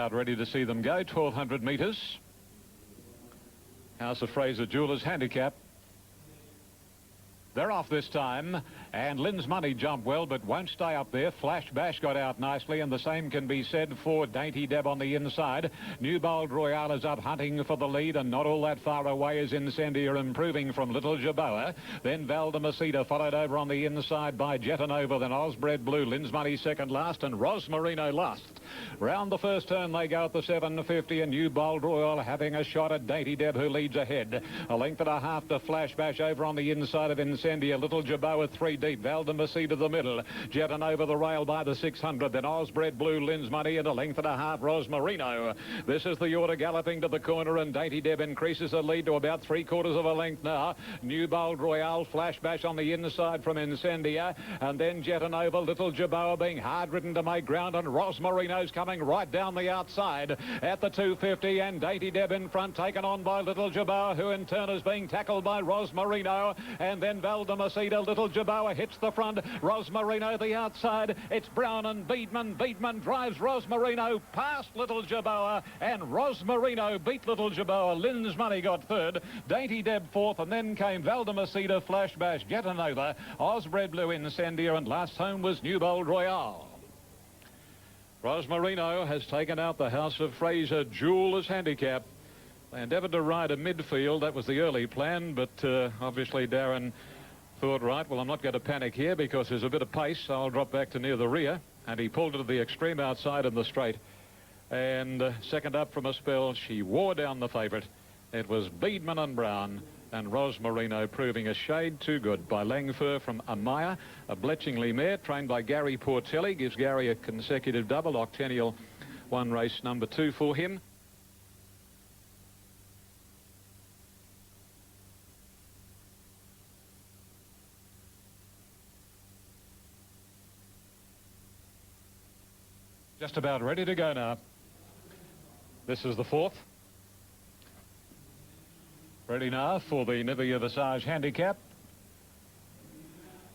about ready to see them go. 1,200 metres. House of Fraser Jewellers handicap. They're off this time, and Lynn's Money jumped well, but won't stay up there. Flash Bash got out nicely, and the same can be said for Dainty Deb on the inside. New Bold Royale is up hunting for the lead, and not all that far away is Incendia, improving from Little Jaboa. Then Valdemasita followed over on the inside by Jetanova, then Osbred Blue, Lynn's Money second last, and Rosmarino last. Round the first turn they go at the 750, and New Bold Royale having a shot at Dainty Deb, who leads ahead. A length and a half to Flash Bash over on the inside of Incendia. Little Jaboa 3 deep. Valdemasita to the middle. Jetting over the rail by the 600. Then Osbred Blue, Lynn's Money, and a length and a half Rosmarino. This is the order galloping to the corner, and Dainty Deb increases the lead to about 3/4 of a length now. New Bold Royale, Flash Bash on the inside from Incendia, and then Jetting over Little Jaboa being hard ridden to make ground, and Rosmarino's coming right down the outside at the 250, and Dainty Deb in front, taken on by Little Jaboa, who in turn is being tackled by Rosmarino, and then Valdemasita. Little Jaboa hits the front, Rosmarino the outside. It's Brown and Beedman. Beedman drives Rosmarino past Little Jaboa, and Rosmarino beat Little Jaboa. Lynn's Money got third, Dainty Deb fourth, and then came Valdemasita, Flash Bash, Jetanova, Osbred Blue, Incendia, and last home was New Bold Royale. Rosmarino has taken out the House of Fraser Jewellers handicap. They endeavoured to ride a midfield. That was the early plan, but obviously Darren thought, right, well, I'm not going to panic here because there's a bit of pace, so I'll drop back to near the rear. And he pulled it to the extreme outside in the straight. And second up from a spell, she wore down the favourite. It was Beedman and Brown, and Rosmarino proving a shade too good by Langfur from Amaya. A Bletchingley mare trained by Gary Portelli gives Gary a consecutive double. Octennial won race number 2 for him. Just about ready to go now. This is the 4th. Ready now for the Nivea Visage handicap.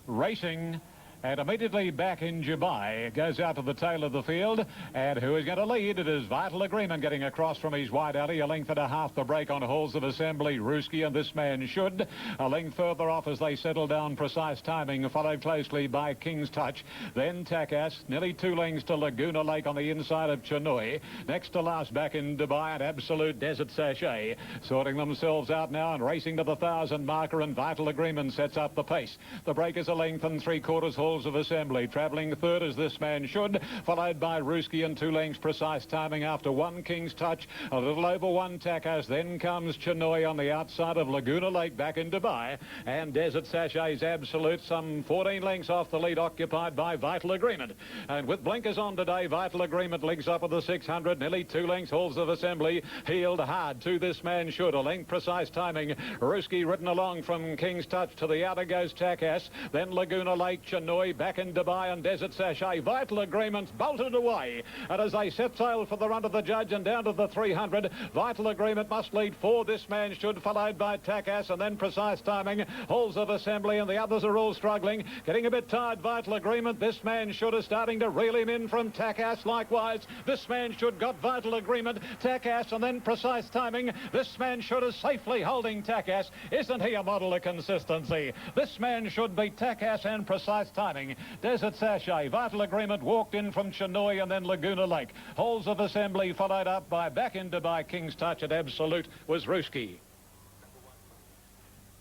Racing, and immediately back in Dubai. It goes out to the tail of the field, and who is going to lead? It is Vital Agreement getting across from his wide alley. A length and a half the break on Halls of Assembly. Ruski and This Man Should. A length further off as they settle down. Precise Timing, followed closely by King's Touch. Then Takas, nearly 2 lengths to Laguna Lake on the inside of Chinoy. Next to last back in Dubai, an Absolute Desert Sachet. Sorting themselves out now and racing to the 1,000 marker, and Vital Agreement sets up the pace. The break is a length and 3/4 Halls of Assembly. Travelling third as This Man Should, followed by Ruski and 2 lengths Precise Timing after 1 King's Touch. A little over 1 Takas. Then comes Chinoy on the outside of Laguna Lake back in Dubai, and Desert Sachet's Absolute some 14 lengths off the lead, occupied by Vital Agreement. And with blinkers on today, Vital Agreement links up with the 600, nearly 2 lengths Halls of Assembly. Heeled hard to This Man Should. A length Precise Timing. Ruski ridden along from King's Touch. To the outer goes Takas. Then Laguna Lake, Chinoy back in Dubai, and Desert Sachet. Vital Agreement's bolted away, and as they set sail for the run of the judge and down to the 300, Vital Agreement must lead for This Man Should, followed by Takas, and then Precise Timing, Halls of Assembly, and the others are all struggling, getting a bit tired. Vital Agreement, This Man Should is starting to reel him in from Takas. Likewise, This Man Should got Vital Agreement, Takas, and then Precise Timing. This Man Should is safely holding Takas. Isn't he a model of consistency? This Man Should beat Takas and Precise Timing. Desert Sachet, Vital Agreement walked in from Chinoy, and then Laguna Lake. Halls of Assembly followed up by back in Dubai. King's Touch at Absolute was Ruski.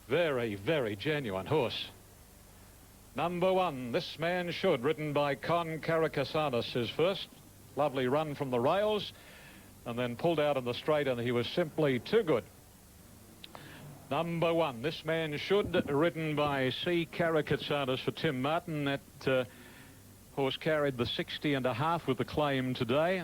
Very, very genuine horse. Number 1, This Man Should, ridden by Con Caracassanis, his first. Lovely run from the rails, and then pulled out in the straight, and he was simply too good. Number 1, This Man Should, ridden by C. Caracatsanis for Tim Martin. That horse carried the 60.5 with the claim today.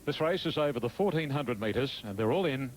This race is over the 1,400 metres, and they're all in.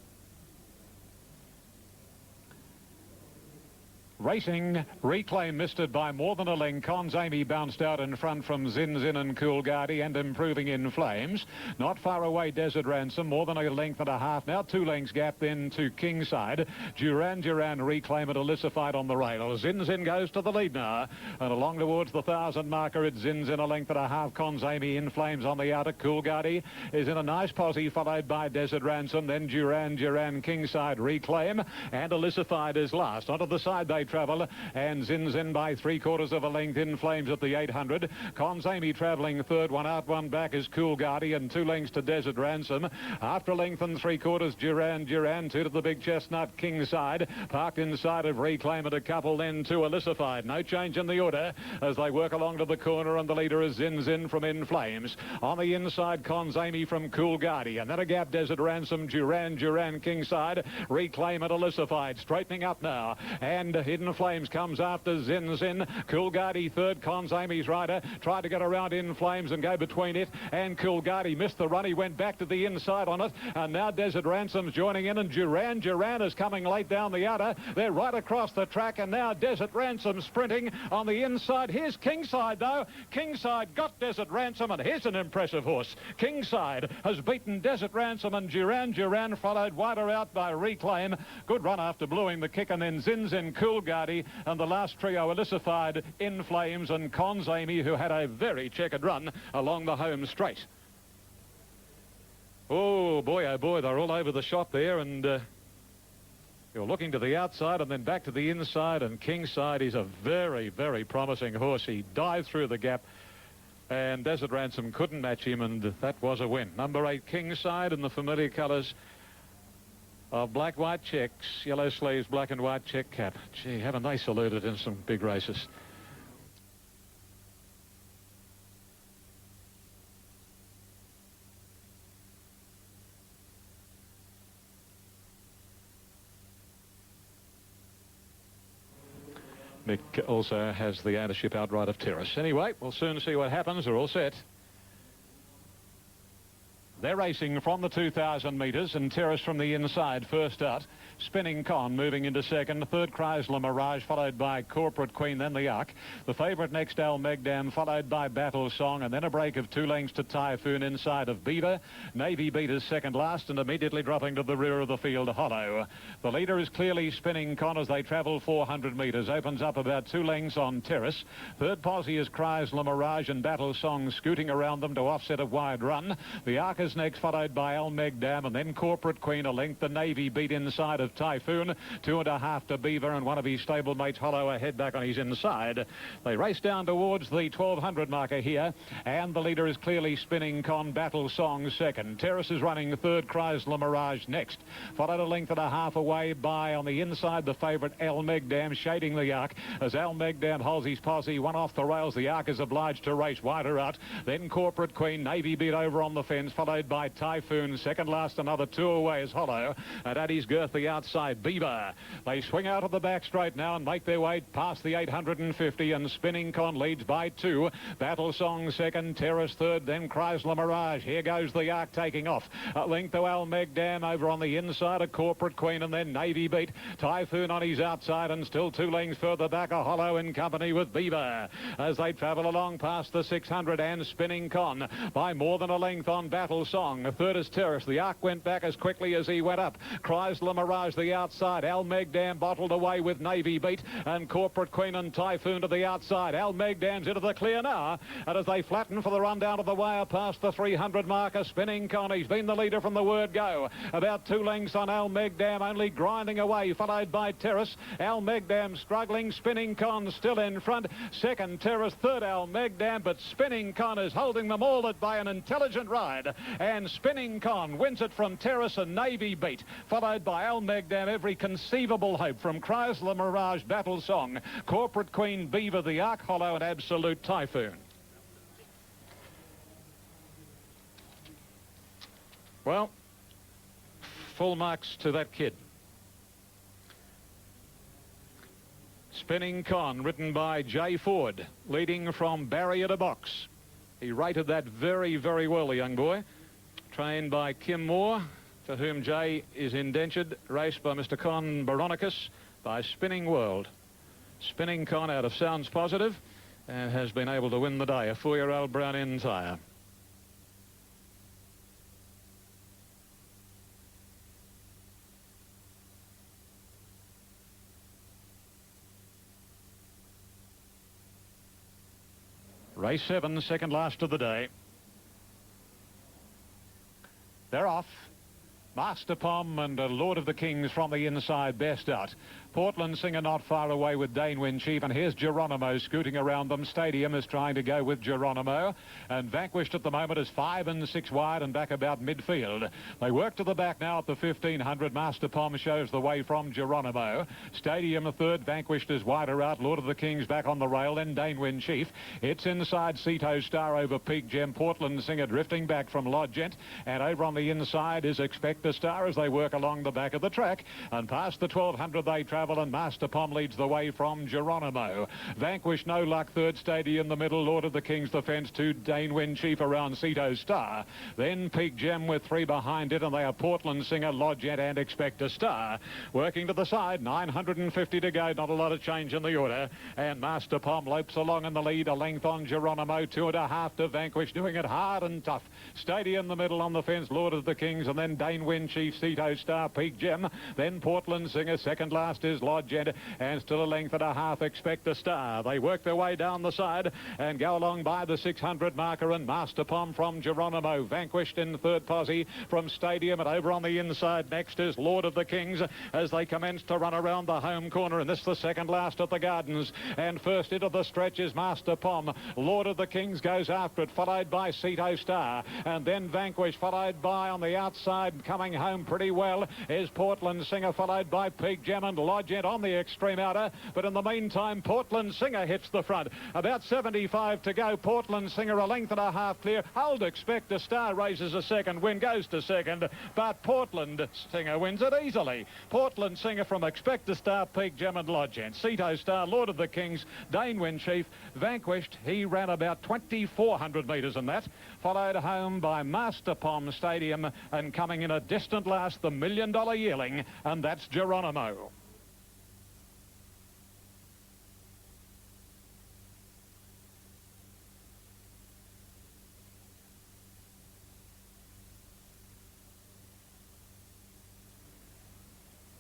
Racing, Reclaim missed it by more than a length. Cons Amy bounced out in front from Zin Zin and Coolgardie and Improving in Flames. Not far away, Desert Ransom, more than a length and a half. Now 2 lengths gap then to Kingside. Duran Duran, Reclaim and Elicified on the rail. Zin Zin goes to the lead now. And along towards the 1,000 marker, it's Zin Zin a length and a half. Cons Amy in Flames on the outer. Coolgardie is in a nice posse, followed by Desert Ransom. Then Duran Duran, Kingside, Reclaim and Elicified is last. Onto the side they travel, and Zin Zin by 3/4 of a length in Flames at the 800. Cons Amy travelling third. One out, one back is Coolgardie, and 2 lengths to Desert Ransom. After a length and 3/4, Duran Duran, 2 to the big chestnut Kingside, parked inside of Reclaim, and a couple then to Elicified. No change in the order as they work along to the corner, and the leader is Zin Zin from In Flames. On the inside, Cons Amy from Coolgardie, and then a gap, Desert Ransom, Duran Duran, Kingside, Reclaim and Elicified, straightening up now, and Hidden Flames comes after Zin Zin. Coolgardie third. Cons Amy's rider tried to get around In Flames and go between it and Coolgardie. Missed the run. He went back to the inside on it, and now Desert Ransom's joining in, and Duran Duran is coming late down the outer. They're right across the track, and now Desert Ransom sprinting on the inside. Here's Kingside though. Kingside got Desert Ransom, and here's an impressive horse. Kingside has beaten Desert Ransom, and Duran Duran followed wider out by Reclaim. Good run after bluing the kick, and then Zin Zin, Coolgardie, and the last trio Elicified, In Flames and Cons Amy, who had a very checkered run along the home straight. Oh boy, they're all over the shop there, and you're looking to the outside and then back to the inside, and Kingside is a very, very promising horse. He dived through the gap, and Desert Ransom couldn't match him, and that was a win. Number 8, Kingside, in the familiar colours of black, white checks, yellow sleeves, black and white check cap. Gee, haven't they saluted in some big races? Mick also has the ownership outright of Terrace. Anyway, we'll soon see what happens. They're all set. They're racing from the 2,000 metres, and Terrace from the inside first out. Spinning Con moving into second. Third, Chrysler Mirage, followed by Corporate Queen, then the Arc. The favourite next, Al Megdam, followed by Battle Song, and then a break of 2 lengths to Typhoon inside of Beaver. Navy Beat is second last, and immediately dropping to the rear of the field, Hollow. The leader is clearly Spinning Con as they travel 400 metres. Opens up about 2 lengths on Terrace. Third posse is Chrysler Mirage, and Battle Song scooting around them to offset a wide run. The Arc is next, followed by Al Megdam, and then Corporate Queen a length. The Navy Beat inside of Typhoon. 2.5 to Beaver, and one of his stablemates, Hollow, ahead back on his inside. They race down towards the 1,200 marker here, and the leader is clearly Spinning Con. Battle Song second. Terrace is running third. Chrysler Mirage next, followed a length and a half away by, on the inside, the favourite Al Megdam, shading the Arc as Al Megdam holds his posse. One off the rails. The Arc is obliged to race wider out. Then Corporate Queen. Navy Beat over on the fence, followed by Typhoon. Second last, another 2 away is Hollow, and at his girth the outside Beaver. They swing out of the back straight now and make their way past the 850, and Spinning Con leads by 2. Battle Song second. Terrace third, then Chrysler Mirage. Here goes the Arc taking off. A length to Al Megdam over on the inside, a Corporate Queen, and then Navy Beat. Typhoon on his outside, and still 2 lengths further back a Hollow in company with Beaver as they travel along past the 600, and Spinning Con by more than a length on Battle Song. Third is Terrace. The Arc went back as quickly as he went up. Chrysler Mirage the outside. Al Megdam bottled away with Navy Beat, and Corporate Queen and Typhoon to the outside. Al Megdam's into the clear now, and as they flatten for the run down to the wire past the 300 marker, Spinning Con, he's been the leader from the word go. About 2 lengths on Al Megdam, only grinding away, followed by Terrace. Al Megdam struggling. Spinning Con still in front. Second Terrace, third Al Megdam, but Spinning Con is holding them all by an intelligent ride, and Spinning Con wins it from Terrace and Navy Beat, followed by Al Megdam. Every conceivable hope from Chrysler Mirage, Battle Song, Corporate Queen, Beaver, the Arc, Hollow, and Absolute Typhoon. Well, full marks to that kid. Spinning Con, written by Jay Ford, leading from barrier to box. He rated that very, very well, the young boy. Trained by Kim Moore, to whom Jay is indentured. Raced by Mr. Con Baronicus by Spinning World. spinning con out of Sounds Positive, and has been able to win the day. A 4-year-old brown end tyre. Race 7, second last of the day. They're off. Master Pom and Lord of the Kings from the inside, best out. Portland Singer not far away with Dane Win Chief, and here's Geronimo scooting around them. Stadium is trying to go with Geronimo, and Vanquished at the moment is 5 and 6 wide and back about midfield. They work to the back now at the 1500. Master Pom shows the way from Geronimo. Stadium a third, Vanquished is wider out. Lord of the Kings back on the rail, then Dane Win Chief. It's inside Ceto Star over Peak Gem. Portland Singer drifting back from Lodgent, and over on the inside is Expect a Star as they work along the back of the track, and past the 1200 they travel, and Master Pom leads the way from Geronimo. Vanquish, no luck, third. Stadium the middle. Lord of the Kings the fence, 2 Dane Win Chief around Ceto Star, then Peak Gem with 3 behind it, and they are Portland Singer, Lodgent and Expect a Star working to the side. 950 to go, not a lot of change in the order, and Master Pom lopes along in the lead, a length on Geronimo, 2.5 to Vanquish, doing it hard and tough. Stadium the middle on the fence, Lord of the Kings, and then Dane Win Chief, Ceto Star, Peak Gem, then Portland Singer. Second last is Lodgent, and still a length and a half Expect a Star. They work their way down the side and go along by the 600 marker, and Master Pom from Geronimo. Vanquished in third posse from Stadium, and over on the inside next is Lord of the Kings as they commence to run around the home corner, and this the second last at the Gardens, and first into the stretch is Master Pom. Lord of the Kings goes after it, followed by Ceto Star, and then Vanquish, followed by on the outside, coming home pretty well is Portland Singer, followed by Peak Gem and Lodgent on the extreme outer, but in the meantime Portland Singer hits the front. About 75 to go. Portland Singer a length and a half clear. Hold Expect a Star raises a second, win goes to second, but Portland Singer wins it easily. Portland Singer from Expect a Star, Peak Gem and Lodgent. Ceto Star, Lord of the Kings, Dane Win Chief. Vanquished, he ran about 2,400 metres in that, followed home by Master Pom, Stadium, and coming in a distant last, the $1 million yearling, and that's Geronimo.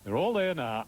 They're all there now.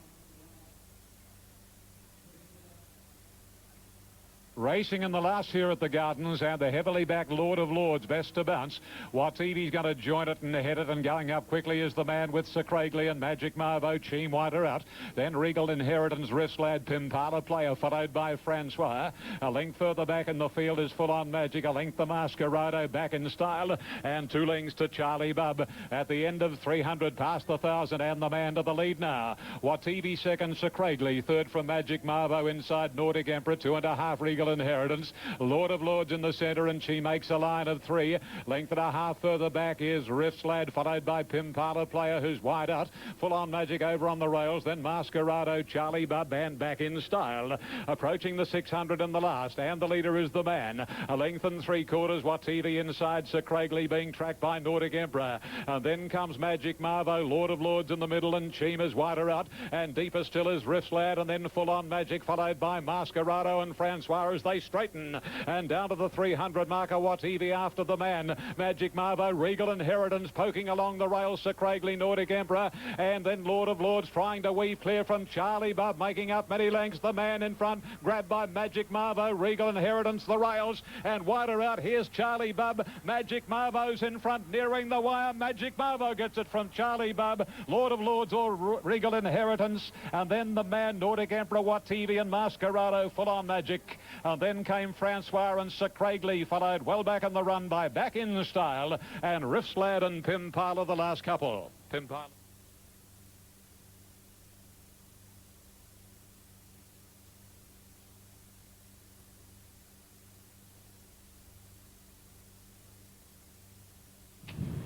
Racing in the last here at the Gardens, and the heavily backed Lord of Lords, best to bounce. Wativi's going to join it and head it, and going up quickly is the man with Sir Craigley and Magic Marvo. Cheam wider out. Then Regal Inheritance, Wristlad, Pimpala Player, followed by Francois. A length further back in the field is Full On Magic. A length the Masquerado back in style, and 2 lengths to Charlie Bub. At the end of 300, past the 1,000, and the man to the lead now. Wativi second, Sir Craigley. Third from Magic Marvo inside Nordic Emperor. 2.5 Regal Inheritance. Lord of Lords in the centre, and she makes a line of 3. Length and a half further back is Wristlad, followed by Pimpala Player, who's wide out. Full On Magic over on the rails, then Masquerado, Charlie Bub, and back in style. Approaching the 600 in the last, and the leader is the man. A length and 3/4, Wativi inside, Sir Craigley being tracked by Nordic Emperor. And then comes Magic Marvo, Lord of Lords in the middle, and Cheam is wider out, and deeper still is Wristlad, and then Full On Magic, followed by Masquerado and Francois as they straighten, and down to the 300 marker. Wativi after the man. Magic Marvo, Regal Inheritance poking along the rails, Sir Craigley, Nordic Emperor, and then Lord of Lords trying to weave clear from Charlie Bub, making up many lengths. The man in front, grabbed by Magic Marvo, Regal Inheritance, the rails, and wider out. Here's Charlie Bub. Magic Marvo's in front, nearing the wire. Magic Marvo gets it from Charlie Bub, Lord of Lords or Regal Inheritance, and then the man, Nordic Emperor, Wativi and Masquerado, Full On Magic, and then came Francois and Sir Craigley, followed well back in the run by Back in Style, and Wristlad and Pimpala the last couple. Pimpala.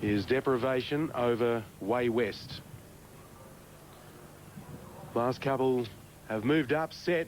Is Deprivation over Way West. Last couple have moved up, set.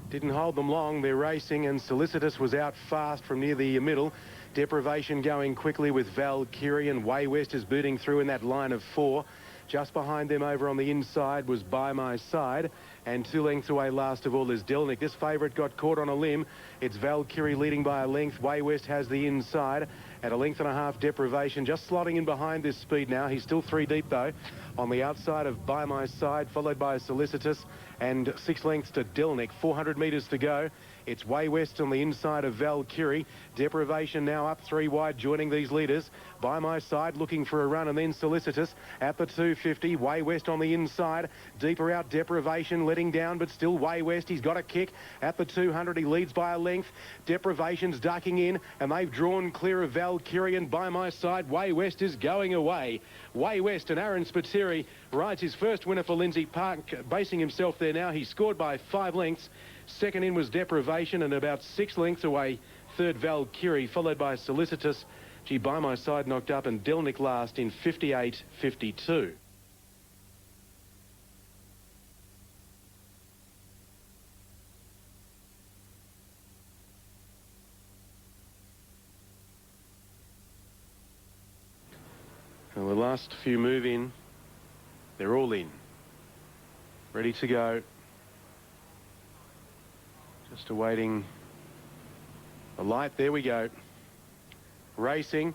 Didn't hold them long. They're racing, and Solicitous was out fast from near the middle. Deprivation going quickly with Valkyrie, and Way West is booting through in that line of 4. Just behind them over on the inside was By My Side, and 2 lengths away last of all is Delnick. This favourite got caught on a limb. It's Valkyrie leading by a length. Way West has the inside at a length and a half. Deprivation just slotting in behind this speed now. He's still 3 deep though. On the outside of By My Side, followed by Solicitous, and 6 lengths to Delnick. 400 metres to go. It's Way West on the inside of Valkyrie. Deprivation now up 3 wide, joining these leaders. By My Side looking for a run, and then Solicitous at the 250. Way West on the inside. Deeper out, Deprivation letting down, but still Way West. He's got a kick at the 200. He leads by a length. Deprivation's ducking in, and they've drawn clear of Valkyrie, and By My Side, Way West is going away. Way West, and Aaron Spiteri rides his first winner for Lindsay Park, basing himself there now. He scored by 5 lengths. Second in was Deprivation, and about 6 lengths away, third Valkyrie, followed by Solicitous. Gee, By My Side knocked up, and Delnick last in 58.52. Well, the last few move in. They're all in. Ready to go. Just awaiting the light. There we go. Racing.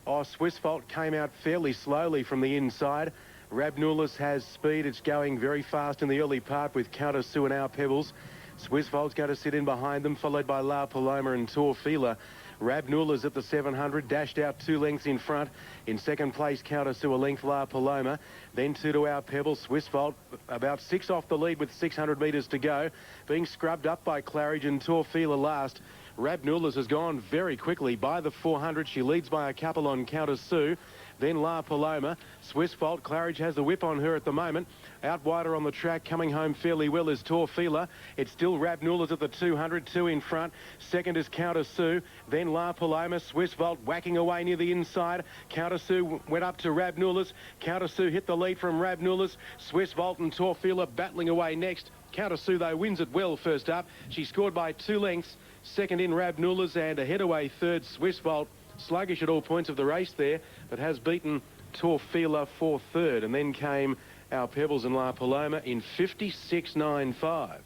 Oh, Swiss Vault came out fairly slowly from the inside. Rabnulis has speed. It's going very fast in the early part with Counter Sue and Our Pebbles. Swiss Vault's going to sit in behind them, followed by La Paloma and Torfila. Rabnulis at the 700, dashed out 2 lengths in front. In second place, Counter Sue, a length, La Paloma. Then 2 to Our Pebble. Swiss Vault about 6 off the lead with 600 metres to go. Being scrubbed up by Claridge, and Torfila last. Rabnulis has gone very quickly by the 400. She leads by a couple on Counter Sue. Then La Paloma. Swiss Vault, Claridge has the whip on her at the moment. Out wider on the track, coming home fairly well is Torfila. It's still Rabnulis at the 200, 2 in front. Second is Counter Sue. Then La Paloma. Swiss Vault whacking away near the inside. Counter Sue went up to Rabnulis. Counter Sue hit the lead from Rabnulis. Swiss Vault and Torfila battling away next. Counter Sue, though, wins it well first up. She scored by 2 lengths. Second in Rabnulis, and ahead away third Swiss Vault. Sluggish at all points of the race there, but has beaten Torfila for third. And then came Our Pebbles and La Paloma in 56.95.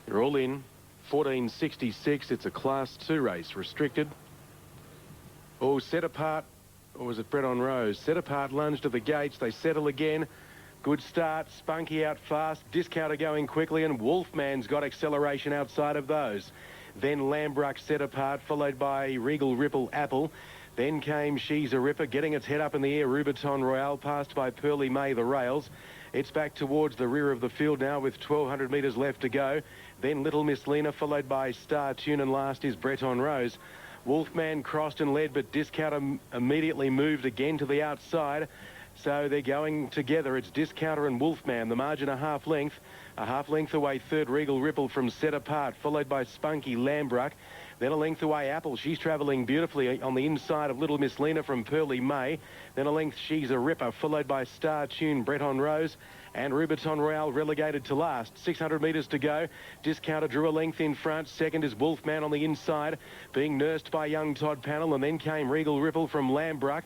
You're all in. 14.66. It's a Class 2 race, restricted. Oh, Set Apart. Or was it Brett on Rose? Set Apart lunged at the gates. They settle again. Good start. Spunky out fast. Discounter going quickly. And Wolfman's got acceleration outside of those. Then Lambruck Set Apart, followed by Regal Ripple Apple. Then came She's a Ripper, getting its head up in the air. Rubiton Royale, passed by Pearly May, the rails. It's back towards the rear of the field now with 1,200 metres left to go. Then Little Miss Lena, followed by Star Tune, and last is Breton Rose. Wolfman crossed and led, but Discounter immediately moved again to the outside. So they're going together. It's Discounter and Wolfman. The margin a half length. A half length away third Regal Ripple from Set Apart, followed by Spunky Lambruck. Then a length away Apple. She's travelling beautifully on the inside of Little Miss Lena from Pearly May. Then a length She's a Ripper, followed by Star Tune, Breton Rose. And Rubiton Royale relegated to last. 600 metres to go. Discounter drew a length in front. Second is Wolfman on the inside, being nursed by young Todd Panel. And then came Regal Ripple from Lambruck.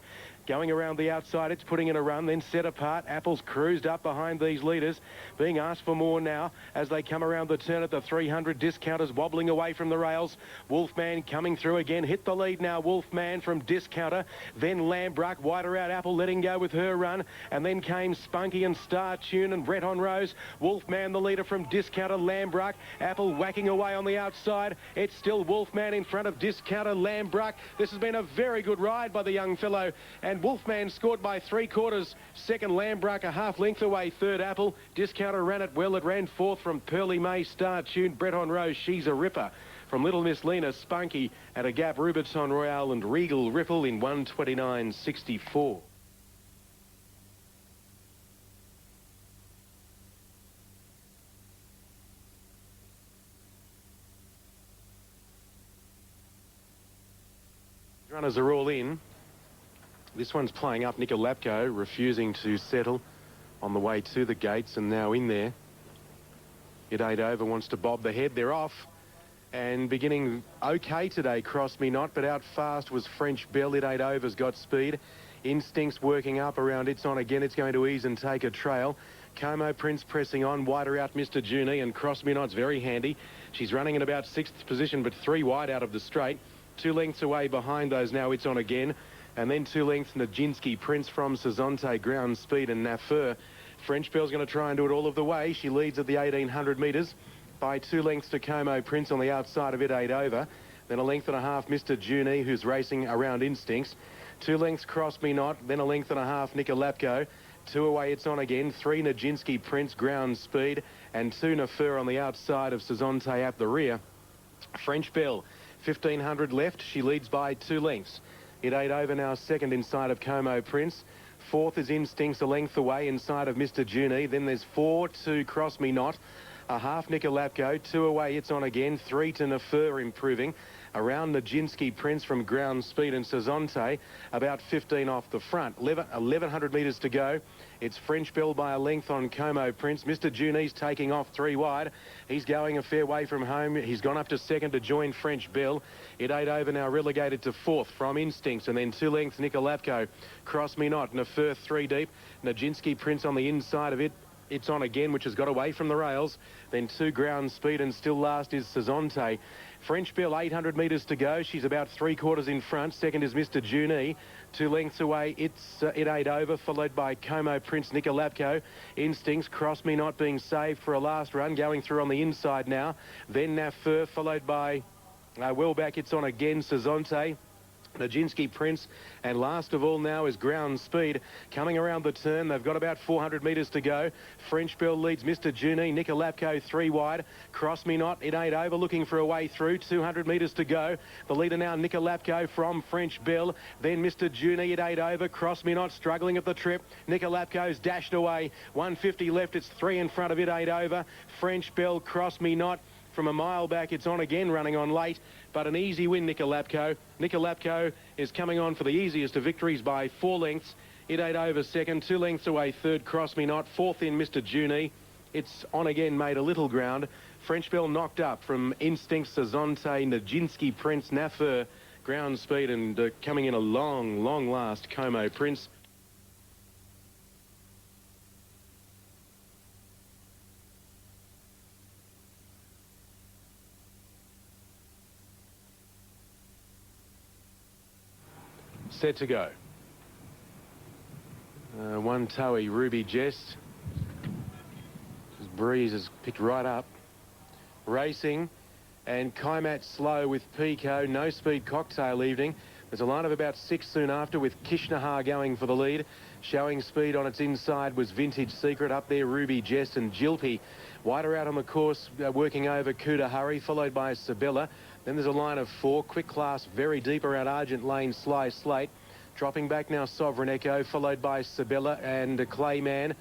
Going around the outside, it's putting in a run, then Set Apart. Apple's cruised up behind these leaders, being asked for more now as they come around the turn at the 300. Discounters wobbling away from the rails. Wolfman coming through again. Hit the lead now, Wolfman from Discounter. Then Lambruck, wider out Apple, letting go with her run. And then came Spunky and Star Tune and Breton Rose. Wolfman, the leader from Discounter. Lambruck, Apple whacking away on the outside. It's still Wolfman in front of Discounter. Lambruck. This has been a very good ride by the young fellow. And Wolfman scored by 3/4. Second, Lambruck a half length away. Third, Apple. Discounter ran it well. It ran fourth from Pearly May, Star Tune, Breton Rose. She's a Ripper. From Little Miss Lena, Spunky at a gap. Rubiton Royale and Regal Ripple in 1:29.64. Runners are all in. This one's playing up. Nikolapko refusing to settle on the way to the gates, and now in there. It 8 over, wants to bob the head. They're off. And beginning okay today, Cross Me Not, but out fast was French Belle. It 8 overs, got speed. Instincts working up around It's On Again. It's going to ease and take a trail. Como Prince pressing on, wider out Mr. Junie, and Cross Me Not's very handy. She's running in about 6th position, but 3 wide out of the straight. 2 lengths away behind those now, It's On Again. And then 2 lengths, Nijinsky Prince from Sazonte, Ground Speed, and Nafur. French Belle's going to try and do it all of the way. She leads at the 1,800 metres by 2 lengths to Como Prince on the outside of It 8 over. Then a length and a half, Mr. Junie, who's racing around Instincts. 2 lengths, Cross Me Not. Then a length and a half, Nicolapco. 2 away, It's On Again. 3, Nijinsky Prince, Ground Speed. And 2, Nafur on the outside of Sazonte at the rear. French Belle, 1,500 left. She leads by 2 lengths. It 8 over now, second inside of Como Prince. 4th is Instincts, a length away inside of Mr. Junie. Then there's 4 to Cross Me Not. A half Nicolapco, 2 away, It's On Again. 3 to Nafur, improving. Around Nijinsky Prince from Ground Speed and Sazonte, about 15 off the front. 1,100 metres to go. It's French Belle by a length on Como Prince. Mr. Junie's taking off 3 wide. He's going a fair way from home. He's gone up to second to join French Belle. It 8 over now, relegated to 4th from Instincts. And then 2 lengths, Nicolapco. Cross Me Not, Nafur 3 deep. Nijinsky Prince on the inside of it. It's On Again, which has got away from the rails. Then 2 Ground Speed, and still last is Sazonte. French Belle, 800 metres to go. She's about 3/4 in front. Second is Mr. Junie. 2 lengths away, it's It 8 over, followed by Como Prince, Nicolapco. Instincts, Cross Me Not being saved for a last run, going through on the inside now. Then Nafur, followed by well back, It's On Again, Sazonte. Nijinsky Prince, and last of all now is Ground Speed coming around the turn. They've got about 400 metres to go. French Belle leads Mr. Junie. Nicolapco 3 wide. Cross Me Not, It 8 over, looking for a way through. 200 metres to go. The leader now, Nicolapco from French Belle. Then Mr. Junie at 8 over. Cross Me Not struggling at the trip. Nicolapco's dashed away. 150 left. It's 3 in front of It 8 over. French Belle, Cross Me Not. From a mile back, It's On Again, running on late, but an easy win, Nicolapco. Nicolapco is coming on for the easiest of victories by 4 lengths. It 8 over second, 2 lengths away third, Cross Me Not. 4th in Mr. Junie. It's On Again made a little ground. French Belle knocked up from Instincts, Sazonte, Nijinsky Prince, Nafur, Ground Speed, and coming in a long, long last, Como Prince. Set to go. 1 Towie, Ruby Jest. This breeze has picked right up. Racing, and Kaimat slow with Pico. No speed cocktail evening. There's a line of about 6 soon after, with Kishnahar going for the lead. Showing speed on its inside was Vintage Secret. Up there, Ruby Jest and Jilpy. Wider out on the course, working over Kuda Hurry, followed by Sabella. Then there's a line of 4. Quick Class very deep around Argent Lane, Sly Slate. Dropping back now, Sovereign Echo, followed by Sabella and Clayman.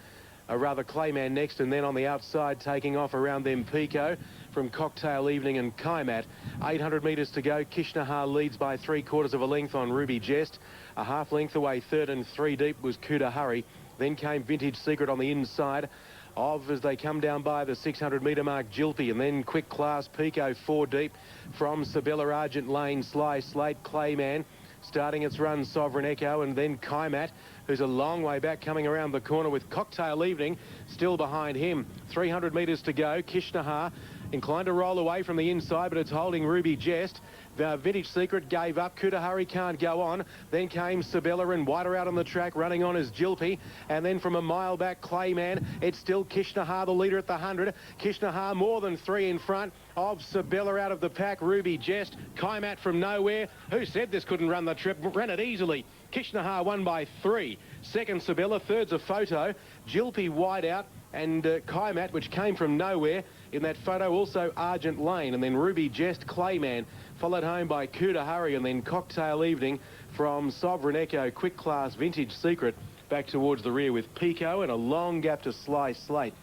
Clayman next, and then on the outside taking off around them Pico from Cocktail Evening and Kaimat. 800 metres to go. Kishnahar leads by 3/4 of a length on Ruby Jest. A half length away third, and 3 deep was Kuda Hurry. Then came Vintage Secret on the inside as they come down by the 600 metre mark, Jilpy, and then Quick Class Pico 4 deep from Sabella, Argent Lane, Sly Slate, Clayman. Starting its run, Sovereign Echo, and then Kaimat, who's a long way back, coming around the corner with Cocktail Evening still behind him. 300 metres to go. Kishnahar inclined to roll away from the inside, but it's holding Ruby Jest. The Vintage Secret gave up. Kuda Hurry can't go on. Then came Sabella, and wider out on the track, running on is Jilpy. And then from a mile back, Clayman. It's still Kishnahar, the leader at the 100. Kishnahar more than 3 in front of Sabella. Out of the pack, Ruby Jest. Kaimat from nowhere. Who said this couldn't run the trip? Ran it easily. Kishnahar won by 3. Second, Sabella. Third's a Photo. Jilpy wide out. And Kaimat, which came from nowhere in that photo, also Argent Lane. And then Ruby Jest, Clayman, followed home by Kuda Hurry, and then Cocktail Evening from Sovereign Echo, Quick Class, Vintage Secret, back towards the rear with Pico, and a long gap to Sly Slate,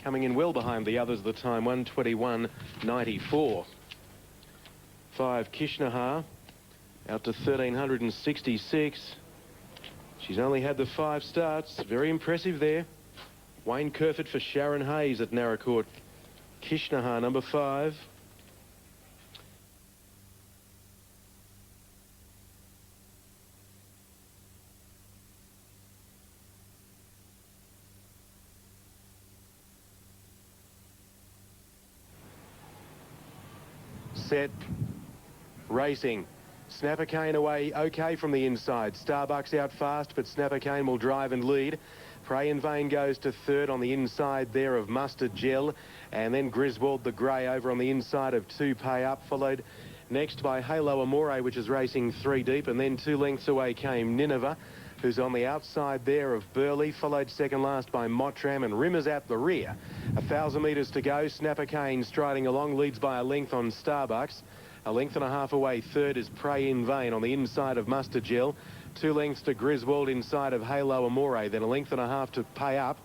coming in well behind the others at the time, 1:21.94. 5 Kishnahar, out to 1,366. She's only had the 5 starts. Very impressive there. Wayne Kerford for Sharon Hayes at Narracourt. Kishnaha, number 5. Set. Racing. Snapper Cane away okay from the inside. Starbucks out fast, but Snapper Cane will drive and lead. Pray in Vain goes to third on the inside there of Mustard Gel. And then Griswold the Grey over on the inside of 2 Pay Up, followed next by Halo Amore, which is racing 3 deep. And then 2 lengths away came Nineveh, who's on the outside there of Burley, followed second last by Mottram, and Rimmer's at the rear. 1,000 metres to go. Snapper Cane striding along, leads by a length on Starbucks. A length and a half away third is Pray in Vain on the inside of Mustard Gel. 2 lengths to Griswold inside of Halo Amore, then a length and a half to Pay Up,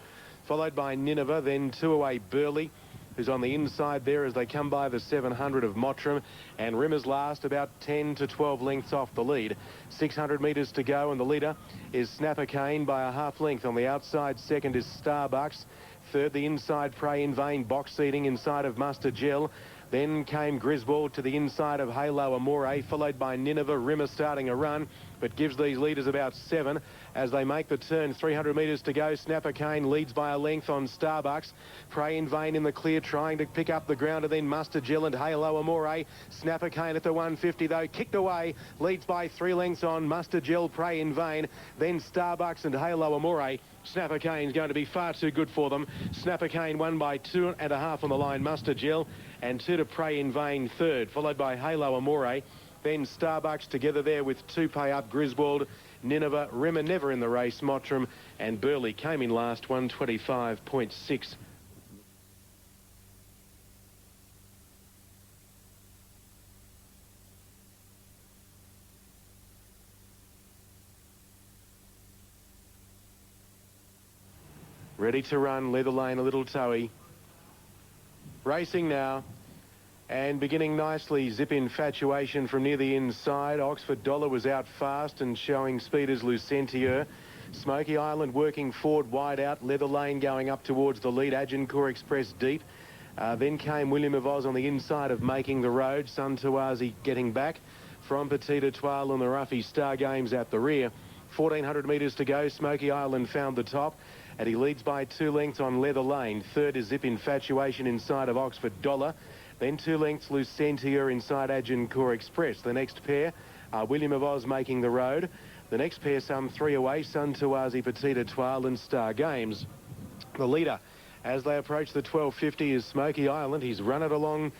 followed by Nineveh, then 2 away Burley, who's on the inside there as they come by the 700 of Mottram, and Rimmer's last, about 10 to 12 lengths off the lead. 600 metres to go, and the leader is Snapper Cane by a half length. On the outside, second is Starbucks. Third, the inside Pray in Vain, box seating inside of Mustard Gel. Then came Griswold to the inside of Halo Amore, followed by Nineveh. Rimmer starting a run, but gives these leaders about 7 as they make the turn. 300 metres to go. Snapper Cane leads by a length on Starbucks. Pray in Vain in the clear, trying to pick up the ground, and then Mustard Gel and Halo Amore. Snapper Cane at the 150, though, kicked away. Leads by 3 lengths on Mustard Gel, Pray in Vain. Then Starbucks and Halo Amore. Snapper Cane's going to be far too good for them. Snapper Cane won by 2.5 on the line. Mustard Gel and 2 to Pray in Vain third, followed by Halo Amore. Then Starbucks together there with 2 Pay Up, Griswold, Nineveh, Rimmer never in the race, Mottram, and Burley came in last, 125.6. Ready to run, Leather Lane a little toey. Racing now, and beginning nicely, Zip Infatuation from near the inside. Oxford Dollar was out fast and showing speed as Lucentier. Smoky Island working forward wide out. Leather Lane going up towards the lead. Agincourt Express deep. Then came William of Oz on the inside of Making the Road. Sun Tawazi getting back. From Petit Etoile and the Ruffy Star Games at the rear. 1,400 metres to go. Smoky Island found the top, and he leads by 2 lengths on Leather Lane. Third is Zip Infatuation inside of Oxford Dollar. Then 2 lengths Lucentier inside Agincourt Express. The next pair are William of Oz Making the Road. The next pair some 3 away, Sun Tawazi, Petit Etoile and Star Games. The leader as they approach the 1250 is Smoky Island. He's run it along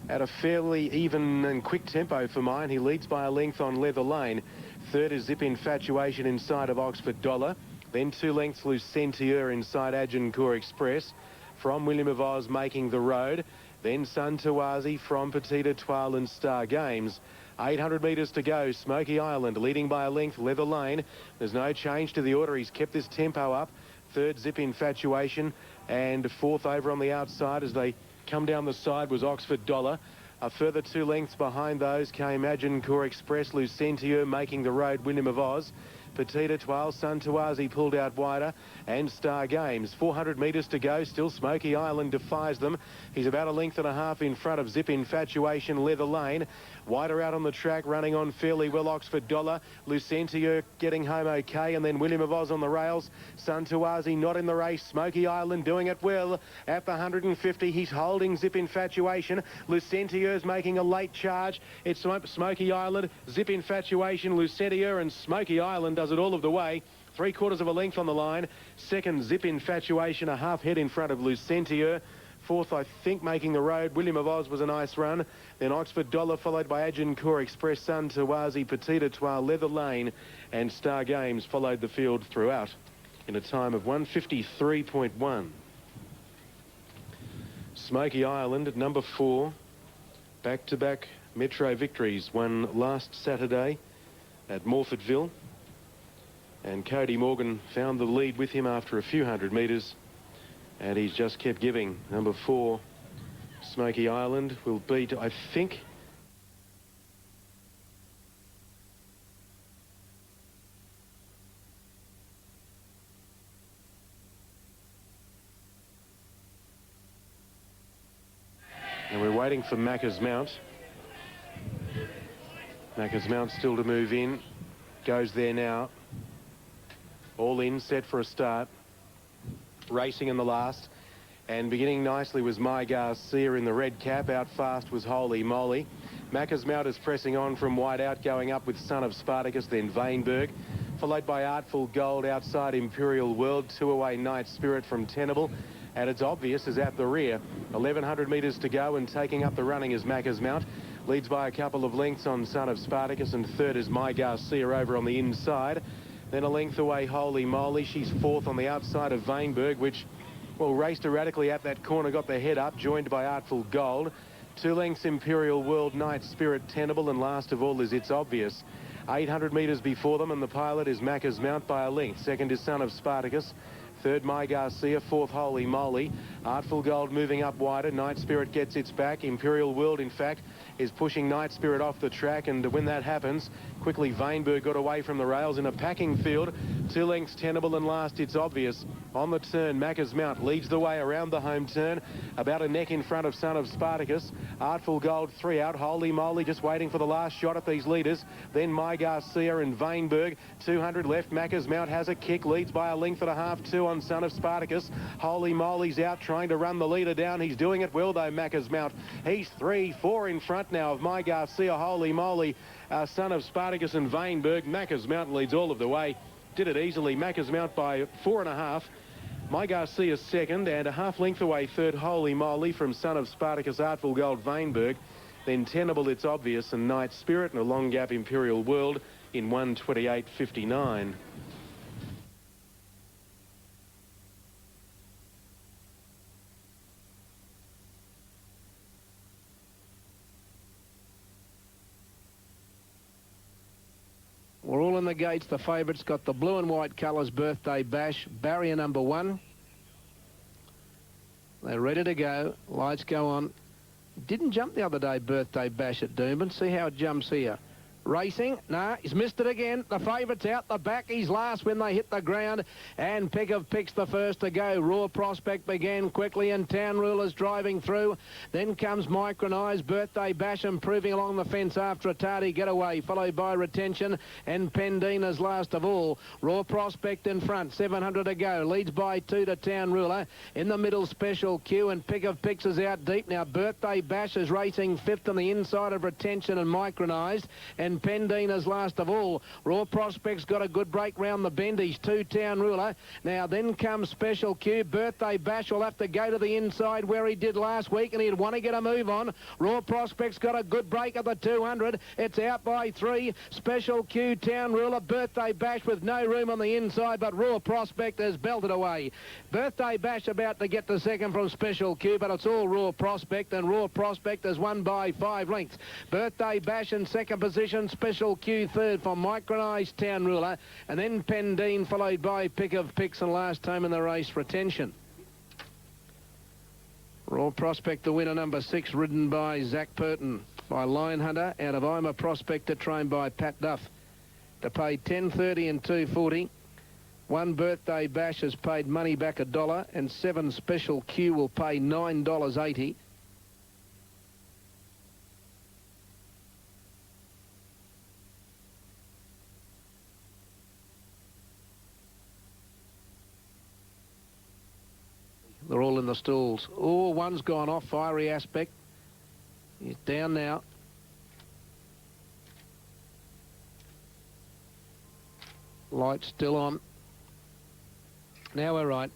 at a fairly even and quick tempo for mine. He leads by a length on Leather Lane. Third is Zip Infatuation inside of Oxford Dollar. Then 2 lengths Lucentier inside Agincourt Express. From William of Oz Making the Road. Then Sun Tawazi from Petit Etoile and Star Games. 800 metres to go. Smoky Island leading by a length. Leather Lane. There's no change to the order. He's kept this tempo up. Third, Zip Infatuation. And fourth over on the outside as they come down the side was Oxford Dollar. A further 2 lengths behind those came Agincourt Express, Lucentier Making the Road, William of Oz. Petit Etoile, Sun Tawazi pulled out wider, and Star Games. 400 metres to go. Still Smoky Island defies them. He's about a length and a half in front of Zip Infatuation, Leather Lane. Wider out on the track, running on fairly well, Oxford Dollar. Lucentier getting home okay, and then William of Oz on the rails. Sun Tawazi not in the race. Smoky Island doing it well. At the 150, he's holding Zip Infatuation. Lucentier's making a late charge. It's Smoky Island, Zip Infatuation, Lucentier, and Smoky Island does it all of the way. 3/4 of a length on the line. Second, Zip Infatuation, a half head in front of Lucentier. Fourth, I think, Making the Road. William of Oz was a nice run. Then Oxford Dollar, followed by Agincourt Express, Sun Tawazi, Petit Etoile, Leather Lane, and Star Games followed the field throughout in a time of 153.1. Smoky Island at number 4. Back-to-back Metro victories. Won last Saturday at Morfordville. And Cody Morgan found the lead with him after a few hundred metres. And he's just kept giving. Number 4, Smoky Island, will beat, I think, waiting for Macca's Mount. Macca's Mount still to move in. Goes there now. All in, set for a start. Racing in the last. And beginning nicely was My Garcia in the red cap. Out fast was Holy Moly. Macca's Mount is pressing on from wide out, going up with Son of Spartacus, then Vainberg. Followed by Artful Gold outside Imperial World. 2 away Night Spirit from Tenable. And it's obvious is at the rear. 1,100 metres to go, and taking up the running is Macca's Mount. Leads by a couple of lengths on Son of Spartacus, and third is My Garcia over on the inside. Then a length away Holy Moly. She's fourth on the outside of Vainberg, which, well, raced erratically at that corner, got the head up, joined by Artful Gold. 2 lengths Imperial World, Night Spirit, Tenable, and last of all is It's Obvious. 800 metres before them, and the pilot is Macca's Mount by a length. Second is Son of Spartacus. Third, My Garcia. Fourth, Holy Moly. Artful Gold moving up wider. Night Spirit gets its back. Imperial World, in fact, is pushing Night Spirit off the track, and when that happens, quickly Vainberg got away from the rails in a packing field. 2 lengths Tenable, and last It's Obvious. On the turn, Macca's Mount leads the way around the home turn, about a neck in front of Son of Spartacus. Artful Gold 3 out. Holy Moly just waiting for the last shot at these leaders. Then My Garcia and Vainberg. 200 left. Macca's Mount has a kick, leads by a length and a half. 2 on Son of Spartacus. Holy Moly's out trying to run the leader down. He's doing it well though, Macca's Mount. He's 3-4 in front now of My Garcia, Holy Moly, Son of Spartacus and Vainberg. Macca's Mount leads all of the way. Did it easily. Macca's Mount by 4.5. My Garcia second, and a half length away third, Holy Moly from Son of Spartacus, Artful Gold, Vainberg. Then Tenable, It's Obvious, and Night Spirit, and a long gap Imperial World in 1:28.59. We're all in the gates. The favourites got the blue and white colours, Birthday Bash, barrier number 1. They're ready to go. Lights go on. Didn't jump the other day, Birthday Bash at Doomben. See how it jumps here. Racing. No, he's missed it again. The favourite's out the back. He's last when they hit the ground. And Pick of Picks the first to go. Raw Prospect began quickly, and Town Rulers driving through. Then comes Micronized, Birthday Bash improving along the fence after a tardy getaway, followed by Retention and Pendina's last of all. Raw Prospect in front, 700 to go. Leads by 2 to Town Ruler. In the middle, Special Q, and Pick of Picks is out deep. Now Birthday Bash is racing fifth on the inside of Retention and Micronized, and Pendina's last of all. Raw Prospect's got a good break round the bend. He's 2 Town Ruler. Now then comes Special Q. Birthday Bash will have to go to the inside where he did last week, and he'd want to get a move on. Raw Prospect's got a good break at the 200. It's out by 3. Special Q, Town Ruler, Birthday Bash with no room on the inside, but Raw Prospect has belted away. Birthday Bash about to get to second from Special Q, but it's all Raw Prospect, and Raw Prospect has won by 5 lengths. Birthday Bash in second position, Special Q third for Micronized, Town Ruler, and then Pendine followed by Pick of Picks, and last time in the race, Retention. Raw Prospect, the winner, number 6, ridden by Zach Purton, by Lion Hunter, out of I'm a Prospector, trained by Pat Duff. To pay $10.30 and $2.40. 1 Birthday Bash has paid money back $1, and 7 Special Q will pay $9.80. They're all in the stalls. Oh, one's gone off, Fiery Aspect. He's down now. Lights still on. Now we're right.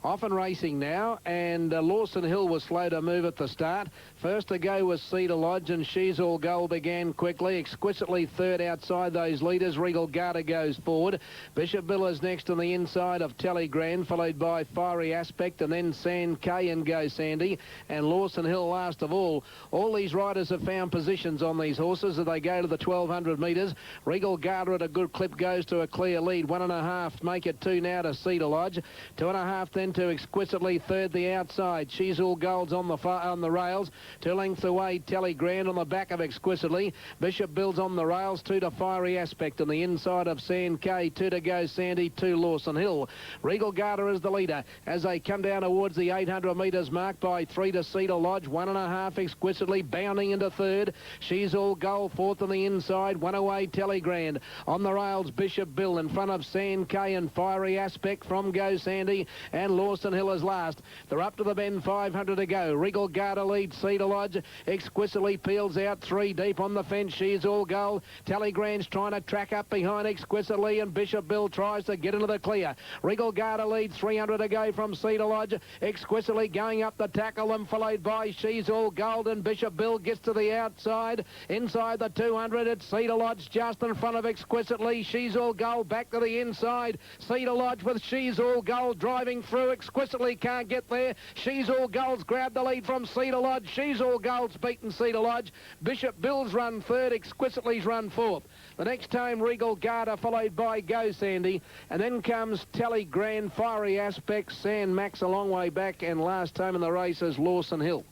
Off and racing now, and Lawson Hill was slow to move at the start. First to go was Cedar Lodge, and She's All Gold began quickly, exquisitely third outside those leaders. Regal Garter goes forward. Bishop Bill is next on the inside of Telegram, followed by Fiery Aspect, and then Sand K and Go Sandy, and Lawson Hill last of all. All these riders have found positions on these horses as they go to the 1,200 metres. Regal Garter at a good clip goes to a clear lead. 1.5, make it 2 now to Cedar Lodge. 2.5 then to exquisitely third the outside. She's All Gold's on the rails. 2 lengths away, Telegrand on the back of Exquisitely. Bishop builds on the rails, 2 to Fiery Aspect on the inside of San K, 2 to Go Sandy, 2 Lawson Hill. Regal Garter is the leader as they come down towards the 800 metres mark by 3 to Cedar Lodge, 1.5 Exquisitely bounding into third. She's All Gold fourth on the inside, 1 away Telegrand. On the rails, Bishop Bill in front of San K and Fiery Aspect from Go Sandy, and Lawson Hill is last. They're up to the bend, 500 to go. Regal Garter leads Cedar Lodge. Exquisitely peels out 3 deep on the fence. She's All Gold. Telegrand's trying to track up behind Exquisitely, and Bishop Bill tries to get into the clear. Regal Garter leads 300 to go from Cedar Lodge. Exquisitely going up the tackle and followed by She's All Gold, and Bishop Bill gets to the outside. Inside the 200, it's Cedar Lodge just in front of Exquisitely. She's All Gold back to the inside. Cedar Lodge with She's All Gold driving through. Exquisitely can't get there. She's All Gold's grabbed the lead from Cedar Lodge. She's All Gold's beaten Cedar Lodge. Bishop Bill's run third. Exquisitely's run fourth. The next time, Regal Garter followed by Go Sandy, and then comes Telegrand, Fiery Aspect, San Max a long way back, and last time in the race is Lawson Hill.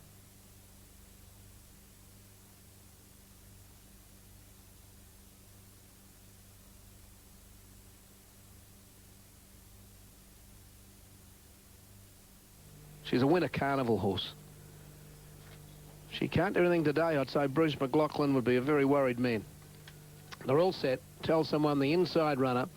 She's a winter carnival horse. She can't do anything today. I'd say Bruce McLaughlin would be a very worried man. They're all set. Tell Someone, the inside runner.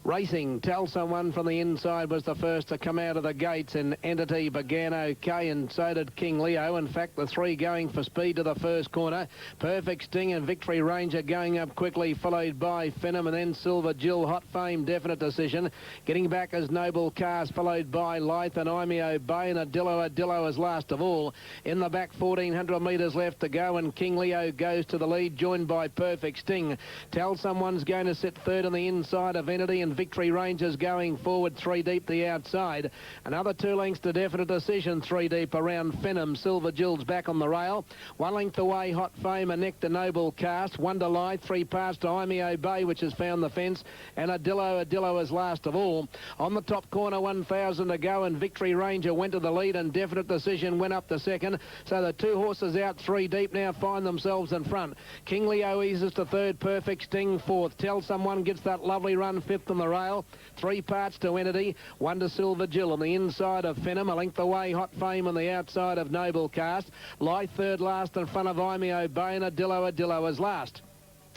Racing, Tell Someone from the inside was the first to come out of the gates, and Entity began okay, and so did King Leo. In fact, the 3 going for speed to the first corner. Perfect Sting and Victory Ranger going up quickly, followed by Finham, and then Silver Jill, Hot Fame, Definite Decision. Getting back as Noble Cast, followed by Lythe and Imeo Bay, and Adillo is last of all. In the back, 1,400 metres left to go, and King Leo goes to the lead, joined by Perfect Sting. Tell Someone's going to sit third on the inside of Entity, and Victory Rangers going forward 3 deep the outside. Another 2 lengths to Definite Decision, 3 deep around Finham. Silver Jill's back on the rail. 1 length away, Hot Fame and Nectar Noble Cast. 1 to Lythe, 3 parts to Imeo Bay, which has found the fence, and Adillo is last of all. On the top corner, 1,000 to go, and Victory Ranger went to the lead, and Definite Decision went up the second. So the 2 horses out 3 deep now find themselves in front. King Leo eases to third, Perfect Sting fourth. Tell Someone gets that lovely run fifth on the rail. 3 parts to Entity, 1 to Silver Jill on the inside of Finham, a length away Hot Fame on the outside of Noble Cast. Lythe third last in front of Imeo Bay, and Adillo is last.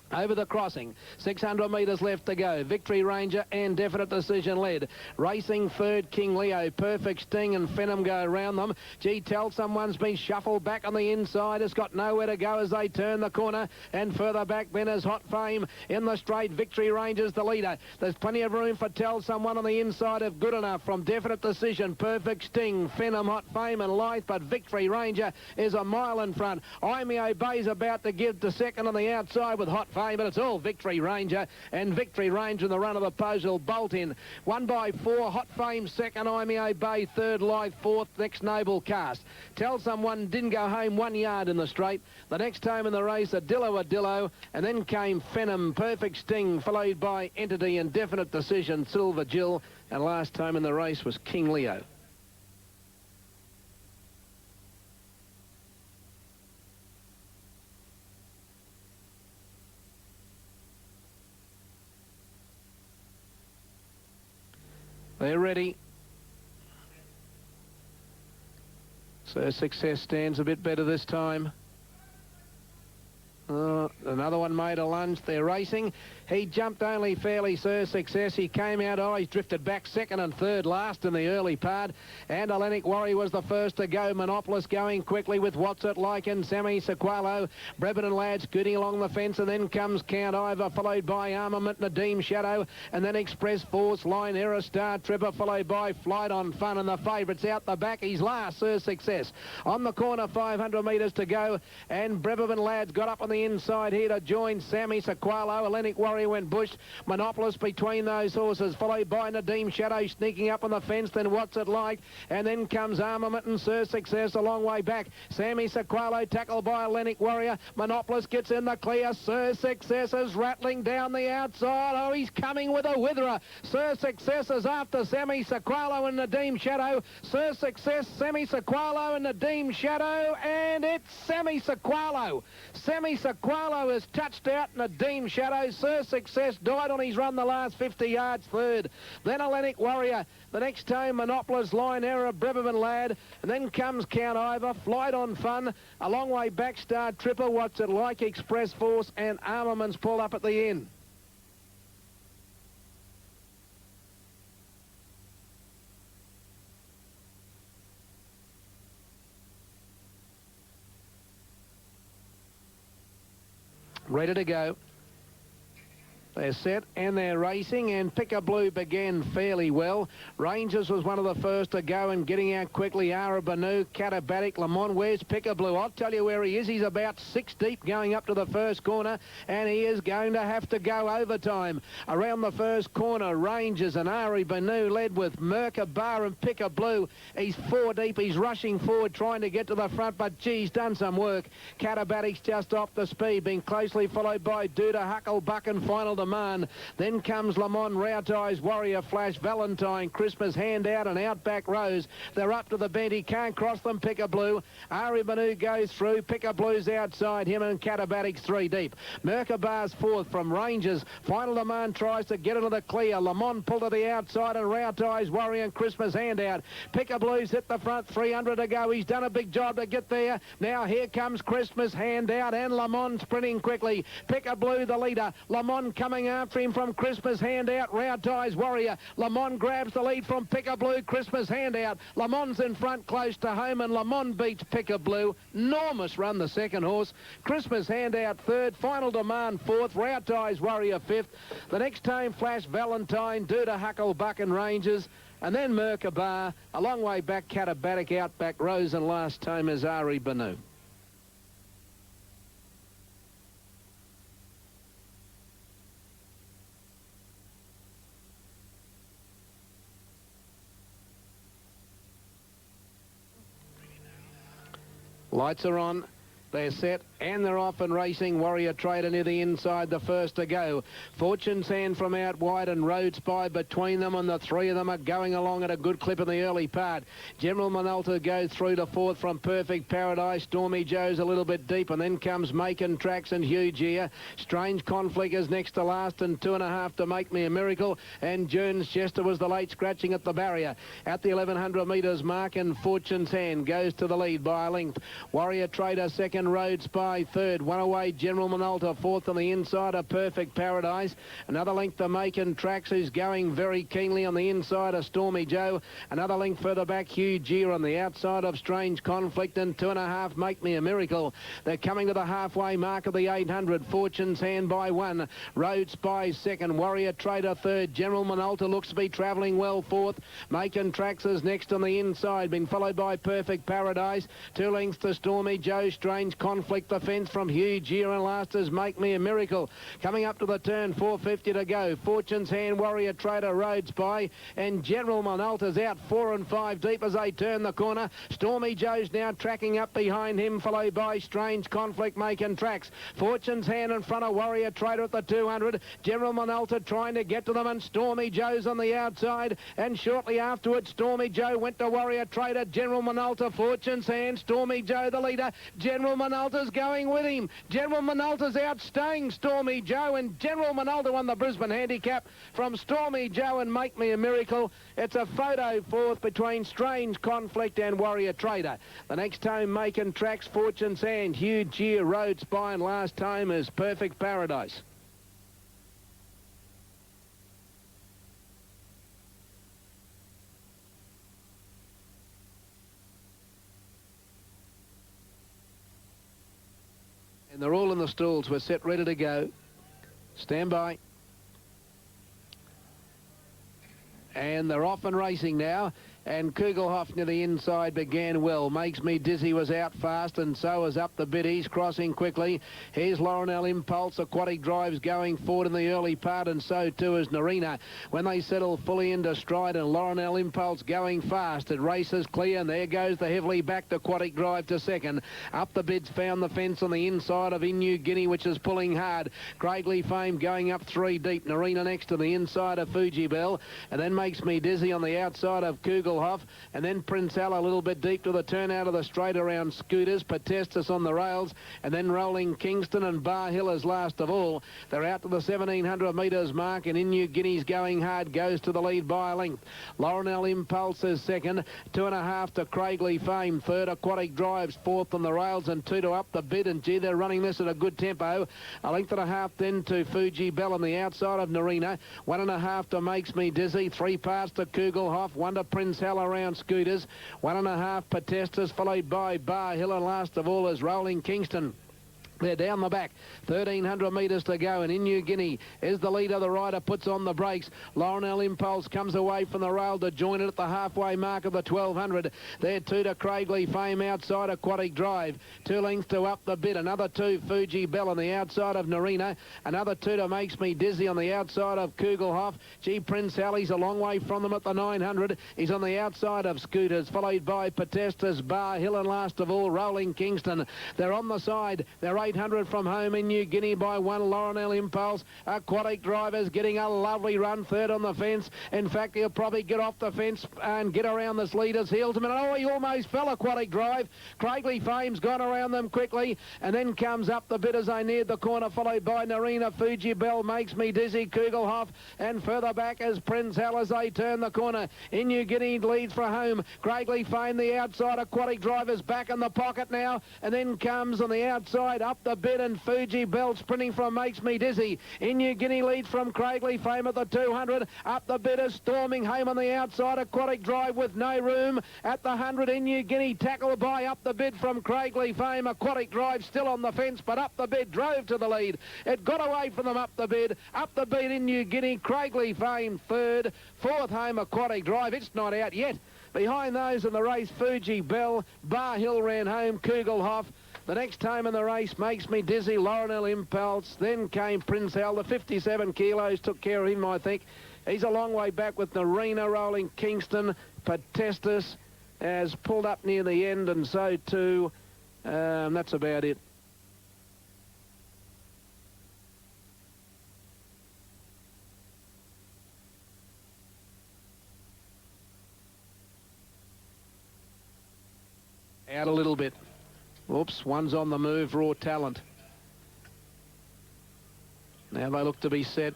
Over the crossing, 600 metres left to go. Victory Ranger and Definite Decision led. Racing third, King Leo. Perfect Sting and Finham go around them. Gee, Tell Someone's been shuffled back on the inside. It's got nowhere to go as they turn the corner. And further back then is Hot Fame in the straight. Victory Ranger's the leader. There's plenty of room for Tell Someone on the inside of Good Enough from Definite Decision. Perfect Sting, Finham, Hot Fame and Lythe, but Victory Ranger is a mile in front. Imeo Bay's about to give to second on the outside with Hot Fame, but it's all Victory Ranger, and Victory Ranger in the run of the post will bolt in. 1 by 4, Hot Fame second, Imeo Bay third, Lythe fourth, next Noble Cast. Tell Someone didn't go home 1 yard in the straight. The next time in the race, Adillo, and then came Finham, Perfect Sting, followed by Entity and Definite Decision, Silver Jill, and last time in the race was King Leo. They're ready. So Success stands a bit better this time. Another one made a lunge. They're racing. He jumped only fairly, Sir Success. He came out. He's drifted back second and third last in the early part. And Atlantic Warrior was the first to go. Monopolis going quickly with What's It Like and Sammy Sequalo. Brebbin and Ladd scooting along the fence. And then comes Count Ivor, followed by Armament, Nadeem Shadow. And then Express Force, Line Error, Star Tripper, followed by Flight on Fun. And the favourites out the back. He's last, Sir Success. On the corner, 500 metres to go. And Brebbin and Ladd's got up on the the inside here to join Sammy Sequalo. Hellenic Warrior went bush. Monopolis between those horses, followed by Nadim Shadow sneaking up on the fence. Then What's It Like? And then comes Armament and Sir Success a long way back. Sammy Sequalo tackled by Hellenic Warrior. Monopolis gets in the clear. Sir Success is rattling down the outside. Oh, he's coming with a witherer. Sir Success is after Sammy Sequalo and Nadim Shadow. Sir Success, Sammy Sequalo and Nadim Shadow, and it's Sammy Sequalo. Sammy Sequalo has touched out Nadim Shadow. Sir Success died on his run the last 50 yards third. Then Hellenic Warrior. The next time, Monopolis, Line Error, Breverman Lad. And then comes Count Over, Flight on Fun. A long way back, Star Tripper, What's It Like, Express Force, and Armaments pull up at the end. Ready to go. They're set and they're racing, and Picker Blue began fairly well. Rangers was one of the first to go and getting out quickly. Ara Banu, Catabatic, Lamont. Where's Picker Blue? I'll tell you where he is. He's about 6 deep going up to the first corner, and he is going to have to go overtime. Around the first corner, Rangers and Ari Banu led with Merkaba and Picker Blue. He's 4 deep. He's rushing forward trying to get to the front, but geez, done some work. Catabatic's just off the speed, being closely followed by Duda, Hucklebuck and Final Demand. Then comes Lamont, Rout Eyes, Warrior Flash, Valentine, Christmas Handout and Outback Rose. They're up to the bend. He can't cross them. Picker Blue. Ari Banu goes through. Picker Blue's outside him, and Catabatic's 3 deep. Merkabar's 4th from Rangers. Final Demand tries to get into the clear. Lamont pulled to the outside, and Rout Eyes, Warrior and Christmas Handout. Picker Blue's hit the front. 300 to go. He's done a big job to get there. Now here comes Christmas Handout and Lamont sprinting quickly. Picker Blue the leader. Lamont coming after him from Christmas Handout. Rout Eyes Warrior. Lamont grabs the lead from Picker Blue. Christmas Handout. Lamont's in front close to home, and Lamont beats Picker Blue. Enormous run, the second horse. Christmas Handout 3rd. Final Demand 4th. Rout Eyes Warrior 5th. The next time, Flash Valentine, Duda, Hucklebuck and Rangers. And then Merkaba. A long way back, Catabatic, Outback Rose, and last time is Ari Banu. Lights are on. They're set and they're off and racing. Warrior Trader near the inside, the first to go. Fortune's Hand from out wide and Road Spy between them, and the 3 of them are going along at a good clip in the early part. General Minolta goes through to 4th from Perfect Paradise. Stormy Joe's a little bit deep, and then comes Macon Tracks and Huge Ear. Strange Conflict is next to last, and 2.5 to Make Me a Miracle. And Jones Chester was the late scratching at the barrier. At the 1100 metres mark, and Fortune's Hand goes to the lead by a length. Warrior Trader second, Road Spy third. One away, General Minolta 4th on the inside of Perfect Paradise. Another length to Macon Tracks, who's going very keenly on the inside of Stormy Joe. Another length further back, Huge Ear on the outside of Strange Conflict, and 2.5 Make Me a Miracle. They're coming to the halfway mark of the 800. Fortune's Hand by 1. Road Spy second. Warrior Trader third. General Minolta looks to be travelling well 4th. Macon Tracks is next on the inside, been followed by Perfect Paradise. 2 lengths to Stormy Joe. Strange Conflict the fence from Huge Ear, and last is Make Me a Miracle. Coming up to the turn, 450 to go. Fortune's Hand, Warrior Trader, Road Spy, and General Minolta's out 4 and 5 deep as they turn the corner. Stormy Joe's now tracking up behind him, followed by Strange Conflict, Macon Tracks. Fortune's Hand in front of Warrior Trader at the 200. General Minolta trying to get to them, and Stormy Joe's on the outside, and shortly afterwards Stormy Joe went to Warrior Trader. General Minolta, Fortune's Hand, Stormy Joe the leader. General Minolta's going with him. General Minolta's outstaying Stormy Joe, and General Minolta won the Brisbane Handicap from Stormy Joe and Make Me a Miracle. It's a photo 4th between Strange Conflict and Warrior Trader. The next time, Macon Tracks, Fortune's Hand, Huge Ear, Road Spy, and last time is Perfect Paradise. And they're all in the stalls. We're set, ready to go. Stand by. And they're off and racing now. and Kugelhoff near the inside began well. Makes Me Dizzy was out fast, and so is Up the Bid. He's crossing quickly. Here's Laurenel Impulse. Aquatic Drive's going forward in the early part, and so too is Narina. When they settle fully into stride, and Laurenel Impulse going fast, it races clear, and there goes the heavily backed Aquatic Drive to second. Up the Bid's found the fence on the inside of In New Guinea, which is pulling hard. Craigley Fame going up 3 deep. Narina next to the inside of Fuji Bell, and then Makes Me Dizzy on the outside of Kugelhoff, and then Prince Al a little bit deep to the turn out of the straight around Scooters. Potestus on the rails, and then Rolling Kingston and Bar Hill is last of all. They're out to the 1700 metres mark, and In New Guinea's going hard, goes to the lead by a length. Laurenel Impulse is second, 2.5 to Craigley Fame, third. Aquatic Drives fourth on the rails, and 2 to Up the Bid, and gee, they're running this at a good tempo. A length and a half then to Fuji Bell on the outside of Narina, 1.5 to Makes Me Dizzy, 3 parts to Kugelhoff, 1 to Prince Hal around Scooters, 1.5 Potestus, followed by Bar Hill, and last of all is Rolling Kingston. They're down the back, 1,300 metres to go, and In New Guinea is the leader. The rider puts on the brakes. Laurenel Impulse comes away from the rail to join it at the halfway mark of the 1,200. They're 2 to Craigley Fame outside Aquatic Drive. 2 lengths to Up the Bid. Another 2 Fuji Bell on the outside of Narina. Another 2 to Makes Me Dizzy on the outside of Kugelhoff. G. Prince Alley's a long way from them at the 900. He's on the outside of Scooters, followed by Potestus, Bar Hill, and last of all Rolling Kingston. They're on the side. They're 800 from home in New Guinea by 1. Laurenel Impulse. Aquatic Drivers getting a lovely run, third on the fence. In fact, he'll probably get off the fence and get around this leader's heels. Oh, he almost fell, Aquatic Drive. Craigley Fame's gone around them quickly, and then comes Up the Bid as they neared the corner, followed by Narina, Fuji Bell, Makes Me Dizzy, Kugelhoff, and further back as Prince Hal as they turn the corner. In New Guinea leads for home. Craigley Fame, the outside. Aquatic Drivers back in the pocket now, and then comes on the outside Up the Bid, and Fuji Bell sprinting from Makes Me Dizzy. In New Guinea leads from Craigley Fame at the 200. Up the Bid is storming home on the outside. Aquatic Drive with no room at the 100. In New Guinea tackled by Up the Bid from Craigley Fame. Aquatic Drive still on the fence, but Up the Bid drove to the lead. It got away from them, Up the Bid. Up the Bid in New Guinea. Craigley Fame third. Fourth home Aquatic Drive. It's not out yet. Behind those in the race, Fuji Bell. Bar Hill ran home. Kugelhoff. The next home in the race, Makes Me Dizzy, Laurenel Impulse. Then came Prince Hal. The 57 kilos took care of him, I think. He's a long way back with Narina, Rolling Kingston. Potestus has pulled up near the end, and so too. That's about it. Out a little bit. Oops, one's on the move, Raw Talent. Now they look to be set.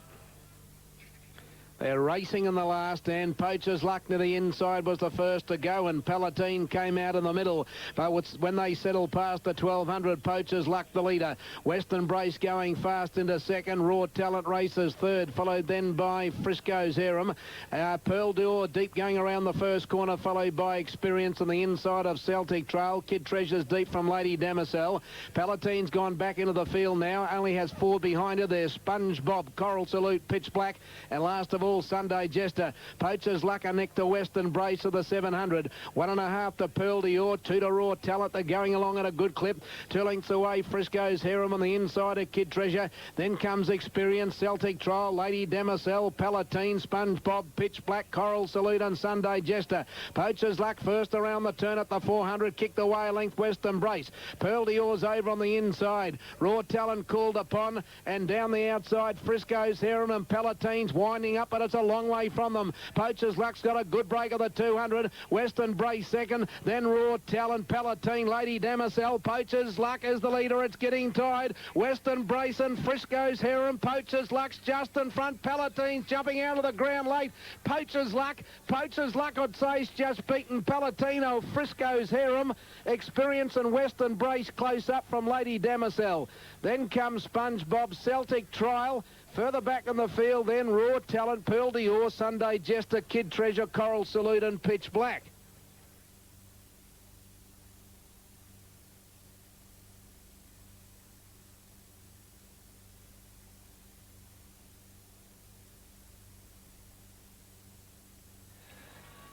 They're racing in the last, and Poacher's Luck to the inside was the first to go, and Palatine came out in the middle. But when they settled past the 1,200, Poacher's Luck the leader. Western Brace going fast into second. Raw Talent races third, followed then by Frisco's Harem. Pearl d'Or deep going around the first corner, followed by Experience on the inside of Celtic Trail. Kid Treasures deep from Lady Damiselle. Palatine's gone back into the field now, only has 4 behind her. There's SpongeBob, Coral Salute, Pitch Black, and last of all Sunday Jester. Poacher's Luck are next to Western Brace of the 700. 1.5 to Pearl d'Or, 2 to Raw Talent. They're going along at a good clip. 2 lengths away, Frisco's Harem on the inside of Kid Treasure. Then comes Experience, Celtic Trial, Lady Damiselle, Palatine, SpongeBob, Pitch Black, Coral Salute, and Sunday Jester. Poacher's Luck first around the turn at the 400, kicked away a length Western Brace. Pearl d'Or's over on the inside. Raw Talent called upon, and down the outside, Frisco's Harem and Palatine's winding up, but it's a long way from them. Poacher's Luck's got a good break of the 200. Western Brace second, then Raw Talent, Palatine, Lady Damiselle. Poacher's Luck is the leader. It's getting tied. Western Brace and Frisco's Harem. Poacher's Luck's just in front. Palatine's jumping out of the ground late. Poacher's Luck, I'd say, is just beaten Palatino. Frisco's Harem, Experience and Western Brace close up from Lady Damiselle. Then comes SpongeBob, Celtic Trial. Further back in the field, then Raw Talent, Pearl d'Or, Sunday Jester, Kid Treasure, Coral Salute, and Pitch Black.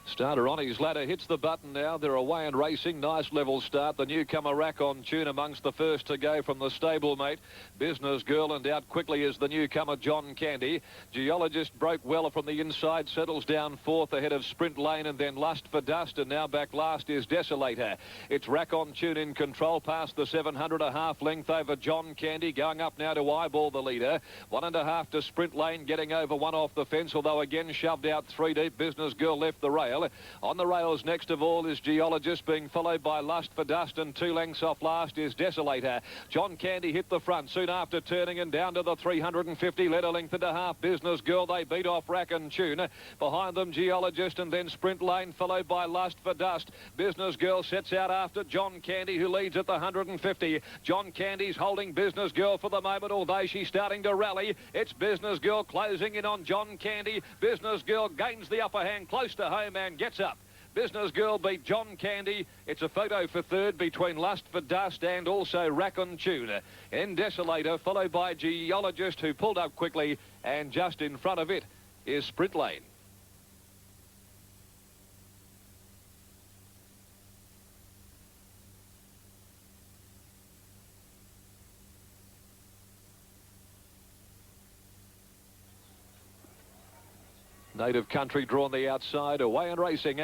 Starter on his ladder, hits the button now. They're away and racing. Nice level start. The newcomer Rack on Tune amongst the first to go from the stablemate. Business Girl, and out quickly is the newcomer John Candy. Geologist broke well from the inside, settles down fourth ahead of Sprint Lane, and then Lust for Dust, and now back last is Desolator. It's Rack on Tune in control past the 700, a half length over John Candy, going up now to eyeball the leader. 1.5 to Sprint Lane, getting over one off the fence, although again shoved out 3 deep. Business Girl left the rail. On the rails next of all is Geologist, being followed by Lust for Dust, and 2 lengths off last is Desolator. John Candy hit the front soon after turning, and down to the 350, led a length and a half. Business Girl, they beat off Rack and Tune. Behind them Geologist, and then Sprint Lane, followed by Lust for Dust. Business Girl sets out after John Candy, who leads at the 150. John Candy's holding Business Girl for the moment, although she's starting to rally. It's Business Girl closing in on John Candy. Business Girl gains the upper hand close to home and gets up. Business Girl beat John Candy. It's a photo for third between Lust for Dust and also Rack on Tune. And Desolator, followed by Geologist, who pulled up quickly, and just in front of it is Sprint Lane. Native Country drawn the outside, away and racing.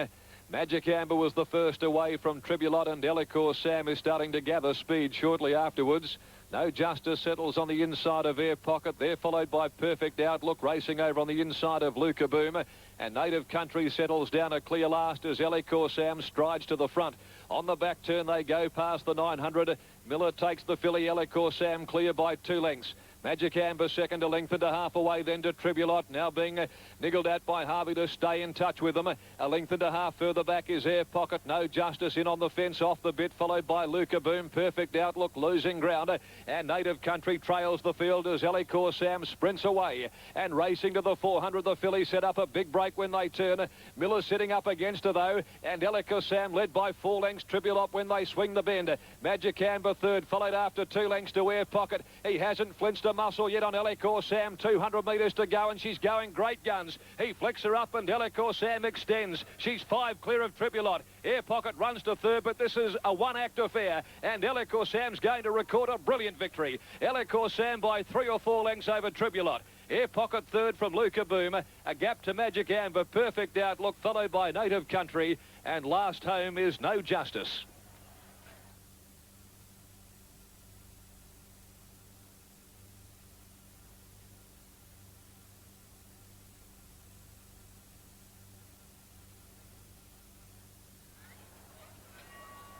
Magic Amber was the first away from Tribulot, and Delacour Sam is starting to gather speed shortly afterwards. No Justice settles on the inside of Air Pocket. They're followed by Perfect Outlook, racing over on the inside of Luca Boom. And Native Country settles down a clear last as Delacour Sam strides to the front. On the back turn they go past the 900. Miller takes the filly. Delacour Sam clear by 2 lengths. Magic Amber second, a length and a half away then to Tribulot, now being niggled at by Harvey to stay in touch with them. A length and a half further back is Air Pocket. No Justice in on the fence off the bit, followed by Luca Boom. Perfect Outlook losing ground, and Native Country trails the field as Delacour Sam sprints away. And racing to the 400, the filly set up a big break when they turn. Miller sitting up against her though, and Delacour Sam led by 4 lengths. Tribulot when they swing the bend. Magic Amber third, followed after 2 lengths to Air Pocket. He hasn't flinched a muscle yet on Delacour Sam. 200 metres to go, and she's going great guns. He flicks her up, and Delacour Sam extends. She's 5 clear of Tribulot. Air Pocket runs to third, but this is a one-act affair, and Delacour Sam's going to record a brilliant victory. Delacour Sam by 3 or 4 lengths over Tribulot. Air Pocket third from Luca Boom. A gap to Magic Amber. Perfect Outlook, followed by Native Country, and last home is No Justice.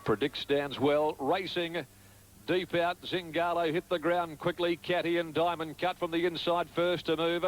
Predict stands well, racing deep out. Zingalo hit the ground quickly. Catty and Diamond Cut from the inside first to move.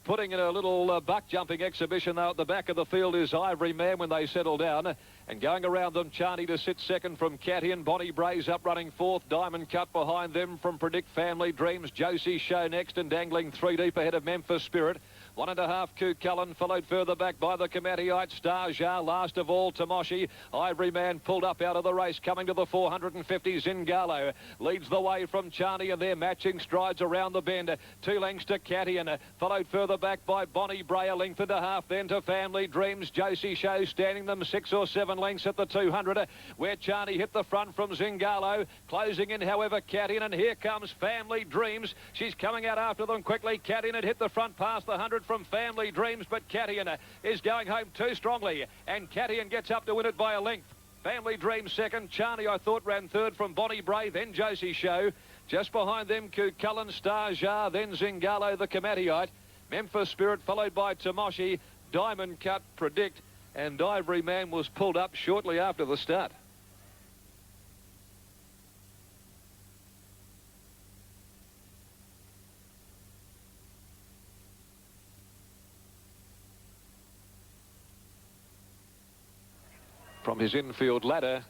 Putting in a little buck jumping exhibition though at the back of the field is Ivory Man when they settle down. And going around them, Charney to sit second from Catty, and Bonnie Bray's up running fourth. Diamond Cut behind them from Predict Family Dreams. Josie Show next, and dangling 3 deep ahead of Memphis Spirit. 1.5 Coup Cullen, followed further back by the Comatiite. Star Jar, last of all Tamoshi. Ivory Man pulled up out of the race, coming to the 450. Zingalo leads the way from Charney, and their matching strides around the bend. 2 lengths to Catty, and followed further back by Bonnie Bray. A length and a half then to Family Dreams. Josie Show standing them 6 or 7 lengths at the 200, where Charney hit the front from Zingalo. Closing in, however, Catty, and here comes Family Dreams. She's coming out after them quickly. Catty had hit the front past the 100 from Family Dreams, but Cattian is going home too strongly, and Cattian gets up to win it by a length. Family Dreams second. Charney, I thought, ran third from Bonnie Bray, then Josie Show. Just behind them, Cullen, Star Jar, then Zingalo, the Comatiite. Memphis Spirit, followed by Tamoshi. Diamond Cut, Predict, and Ivory Man was pulled up shortly after the start. From his infield ladder,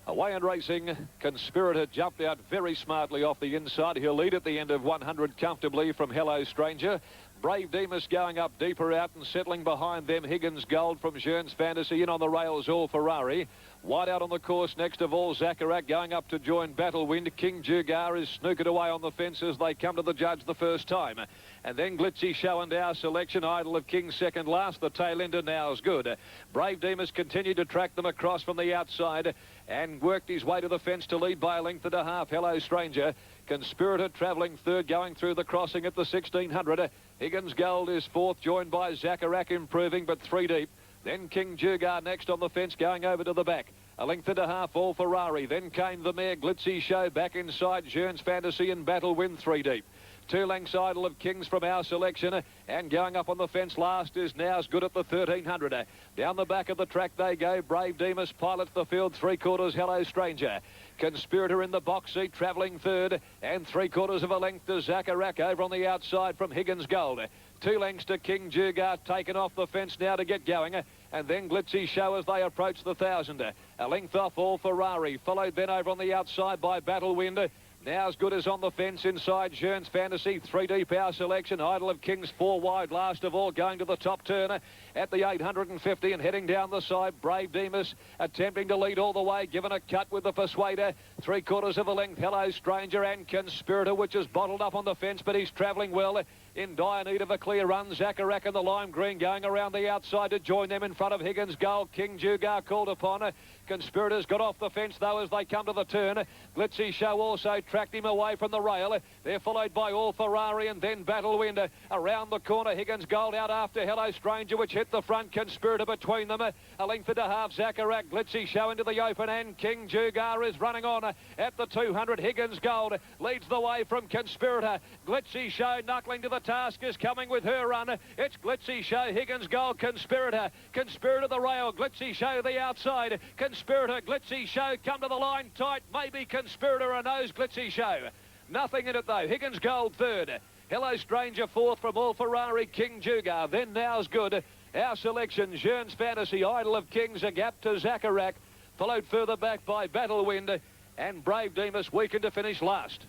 away and racing, Conspirator jumped out very smartly off the inside. He'll lead at the end of 100 comfortably from Hello Stranger. Brave Demas going up deeper out and settling behind them. Higgins Gold from Jearns Fantasy in on the rails, all Ferrari. Wide out on the course, next of all, Zacharach going up to join Battle Wind. King Jugar is snookered away on the fence as they come to the judge the first time. And then Glitzy Show and Our Selection, Idol of King second last. The tail ender Now's Good. Brave Demas continued to track them across from the outside and worked his way to the fence to lead by a length and a half. Hello Stranger. Conspirator travelling third, going through the crossing at the 1600. Higgins Gold is fourth, joined by Zacharach improving, but 3 deep. Then King Jugar next on the fence, going over to the back. A length and a half, All Ferrari. Then came the mare Glitzy Show back inside. Jearn's Fantasy and Battle Win 3 deep. 2 lengths Idol of Kings from Our Selection, and going up on the fence last is Now's Good at the 1300. Down the back of the track they go. Brave Demas pilots the field, 3/4 Hello Stranger. Conspirator in the box seat, travelling third, and 3/4 of a length to Zacharach over on the outside from Higgins Gold. 2 lengths to King Jugar, taken off the fence now to get going. And then Glitzy Show as they approach the 1000. A length off All Ferrari, followed then over on the outside by Battle Wind. Now's Good is on the fence inside Jearn's Fantasy, 3 deep Our Selection. Idol of Kings 4 wide, last of all going to the top turn at the 850 and heading down the side. Brave Demas attempting to lead all the way, given a cut with the Persuader. 3/4 of a length Hello Stranger and Conspirator, which is bottled up on the fence, but he's travelling well. In dire need of a clear run, Zacharach and the lime green going around the outside to join them in front of Higgins Gold. King Jugar called upon. Conspirators got off the fence though as they come to the turn. Glitzy Show also tracked him away from the rail. They're followed by All Ferrari and then Battle Wind. Around the corner, Higgins Gold out after Hello Stranger, which hit the front. Conspirator between them. A length and a half, Zacharach. Glitzy Show into the open, and King Jugar is running on at the 200. Higgins Gold leads the way from Conspirator. Glitzy Show knuckling to the task is coming with her run. It's Glitzy Show, Higgins Gold, Conspirator. Conspirator the rail, Glitzy Show the outside. Conspirator, Glitzy Show come to the line tight. Maybe Conspirator a nose, Glitzy Show. Nothing in it though. Higgins Gold third. Hello Stranger fourth from All Ferrari, King Jugar. Then Now's Good. Our Selection, Jearn's Fantasy, Idol of Kings, a gap to Zacharach. Followed further back by Battle Wind, and Brave Demas weakened to finish last.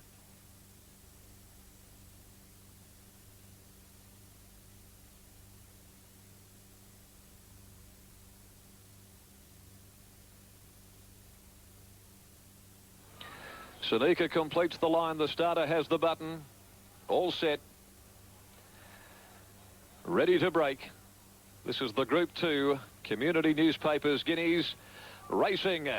Sanika completes the line. The starter has the button. All set. Ready to break. This is the Group 2 Community Newspapers Guineas racing.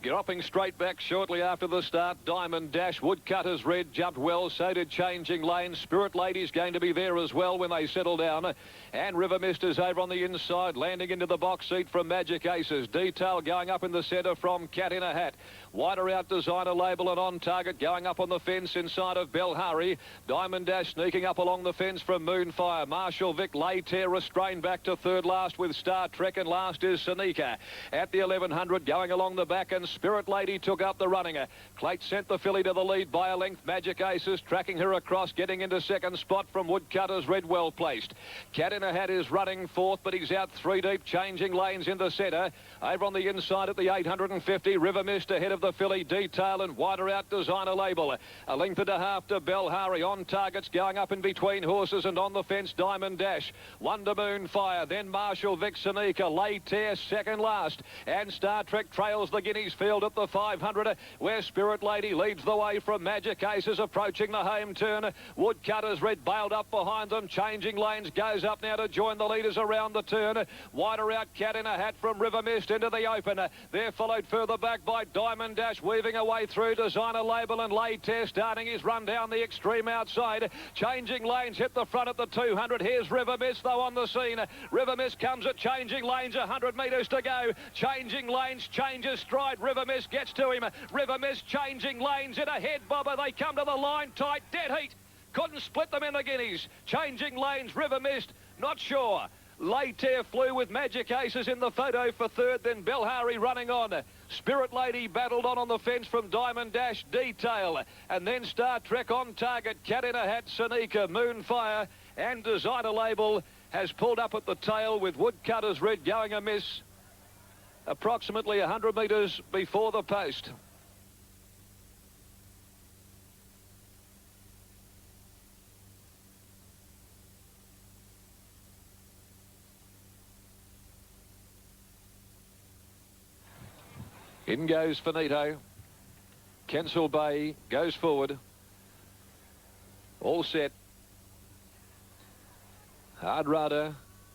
Dropping straight back shortly after the start. Diamond Dash, Woodcutters Red jumped well. So did Changing Lanes. Spirit Lady's going to be there as well when they settle down. And River Mist is over on the inside, landing into the box seat from Magic Aces. Detail going up in the centre from Cat in a Hat. Wider out Designer Label and On Target going up on the fence inside of Belhari. Diamond Dash sneaking up along the fence from Moonfire. Marshall Vic Laytear restrained back to third last with Star Trek, and last is Sanika. At the 1100 going along the back, and Spirit Lady took up the running. Clate sent the filly to the lead by a length. Magic Aces tracking her across, getting into second spot from Woodcutters Red, well placed. Cat in a Hat is running fourth, but he's out 3 deep. Changing Lanes in the centre. Over on the inside at the 850, River Mist ahead of the filly Detail, and wider out Designer Label. A length and a half to Belhari. On Targets going up in between horses, and on the fence Diamond Dash. Wonder Moon Fire, then Marshall Vic Sanika. Laytear second last, and Star Trek trails the Guineas field at the 500, where Spirit Lady leads the way from Magic Aces approaching the home turn. Woodcutters Red bailed up behind them. Changing Lanes goes up now to join the leaders around the turn. Wider out Cat in a Hat from River Mist into the open. They're followed further back by Diamond Dash, weaving away through Designer Label, and Laytear starting his run down the extreme outside. Changing Lanes hit the front at the 200. Here's River Mist though on the scene. River Mist comes at Changing Lanes, 100 metres to go. Changing Lanes changes stride. River Mist gets to him. River Mist, Changing Lanes in ahead, Bobber. They come to the line tight, dead heat. Couldn't split them in the Guineas. Changing Lanes, River Mist, not sure. Laytear flew with Magic Aces in the photo for third, then Belhari running on. Spirit Lady battled on the fence from Diamond Dash, Detail, and then Star Trek, On Target, Cat in a Hat, Sanika, Moonfire, and Designer Label has pulled up at the tail with Woodcutters Red going amiss approximately 100 metres before the post. In goes Finito. Kensal Bay goes forward. All set. Hard Rudder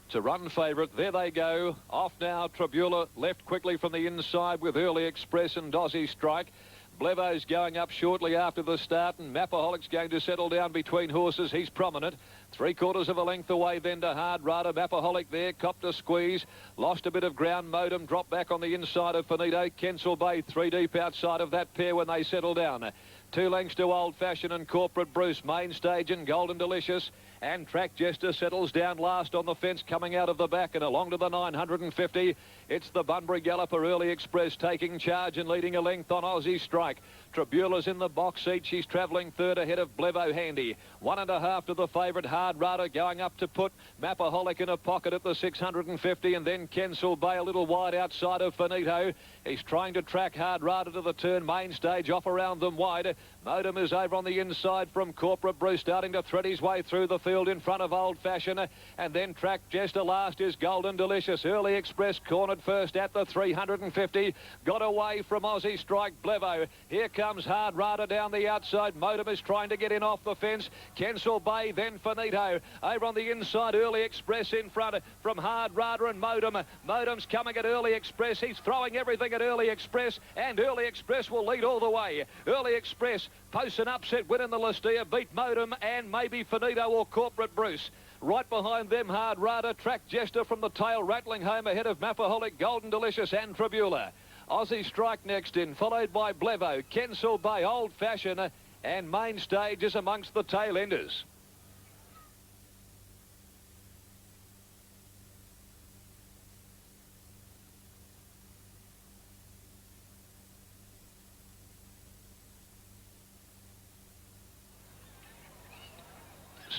to run favourite. There they go. Off now. Tribula left quickly from the inside with Early Express and Dozzy Strike. Blevo's going up shortly after the start, and Mapaholic's going to settle down between horses. He's prominent. 3/4 of a length away then to Hard Rudder. Mapaholic there, copped a squeeze. Lost a bit of ground. Modem dropped back on the inside of Finito. Kensal Bay 3 deep outside of that pair when they settle down. 2 lengths to Old Fashioned and Corporate Bruce. Main Stage and Golden Delicious. And Track Jester settles down last on the fence, coming out of the back and along to the 950. It's the Bunbury Galloper Early Express taking charge and leading a length on Aussie Strike. Tribula's in the box seat. She's travelling third ahead of Blevo Handy. 1.5 to the favourite Hard Rudder going up to put Mapaholic in a pocket at the 650, and then Kensal Bay a little wide outside of Finito. He's trying to track Hard Rudder to the turn. Main Stage off around them wide. Modem is over on the inside from Corporate Bruce, starting to thread his way through the field in front of Old Fashioned, and then Track Jester last is Golden Delicious. Early Express cornered first at the 350, got away from Aussie Strike. Blevo. Here comes Hard Rudder down the outside. Modem is trying to get in off the fence. Kensal Bay, then Finito. Over on the inside, Early Express in front from Hard Rudder and Modem. Modem's coming at Early Express. He's throwing everything at Early Express, and Early Express will lead all the way. Early Express posts an upset win in the Listia, beat Modem and maybe Finito or Corporate Bruce. Right behind them, Hard Rudder, Track Jester from the tail, rattling home ahead of Mapaholic, Golden Delicious and Tribula. Aussie Strike next in, followed by Blevo, Kensal Bay, Old Fashioned, and Main Stage is amongst the tail enders.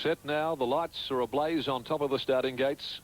Set now. The lights are ablaze on top of the starting gates.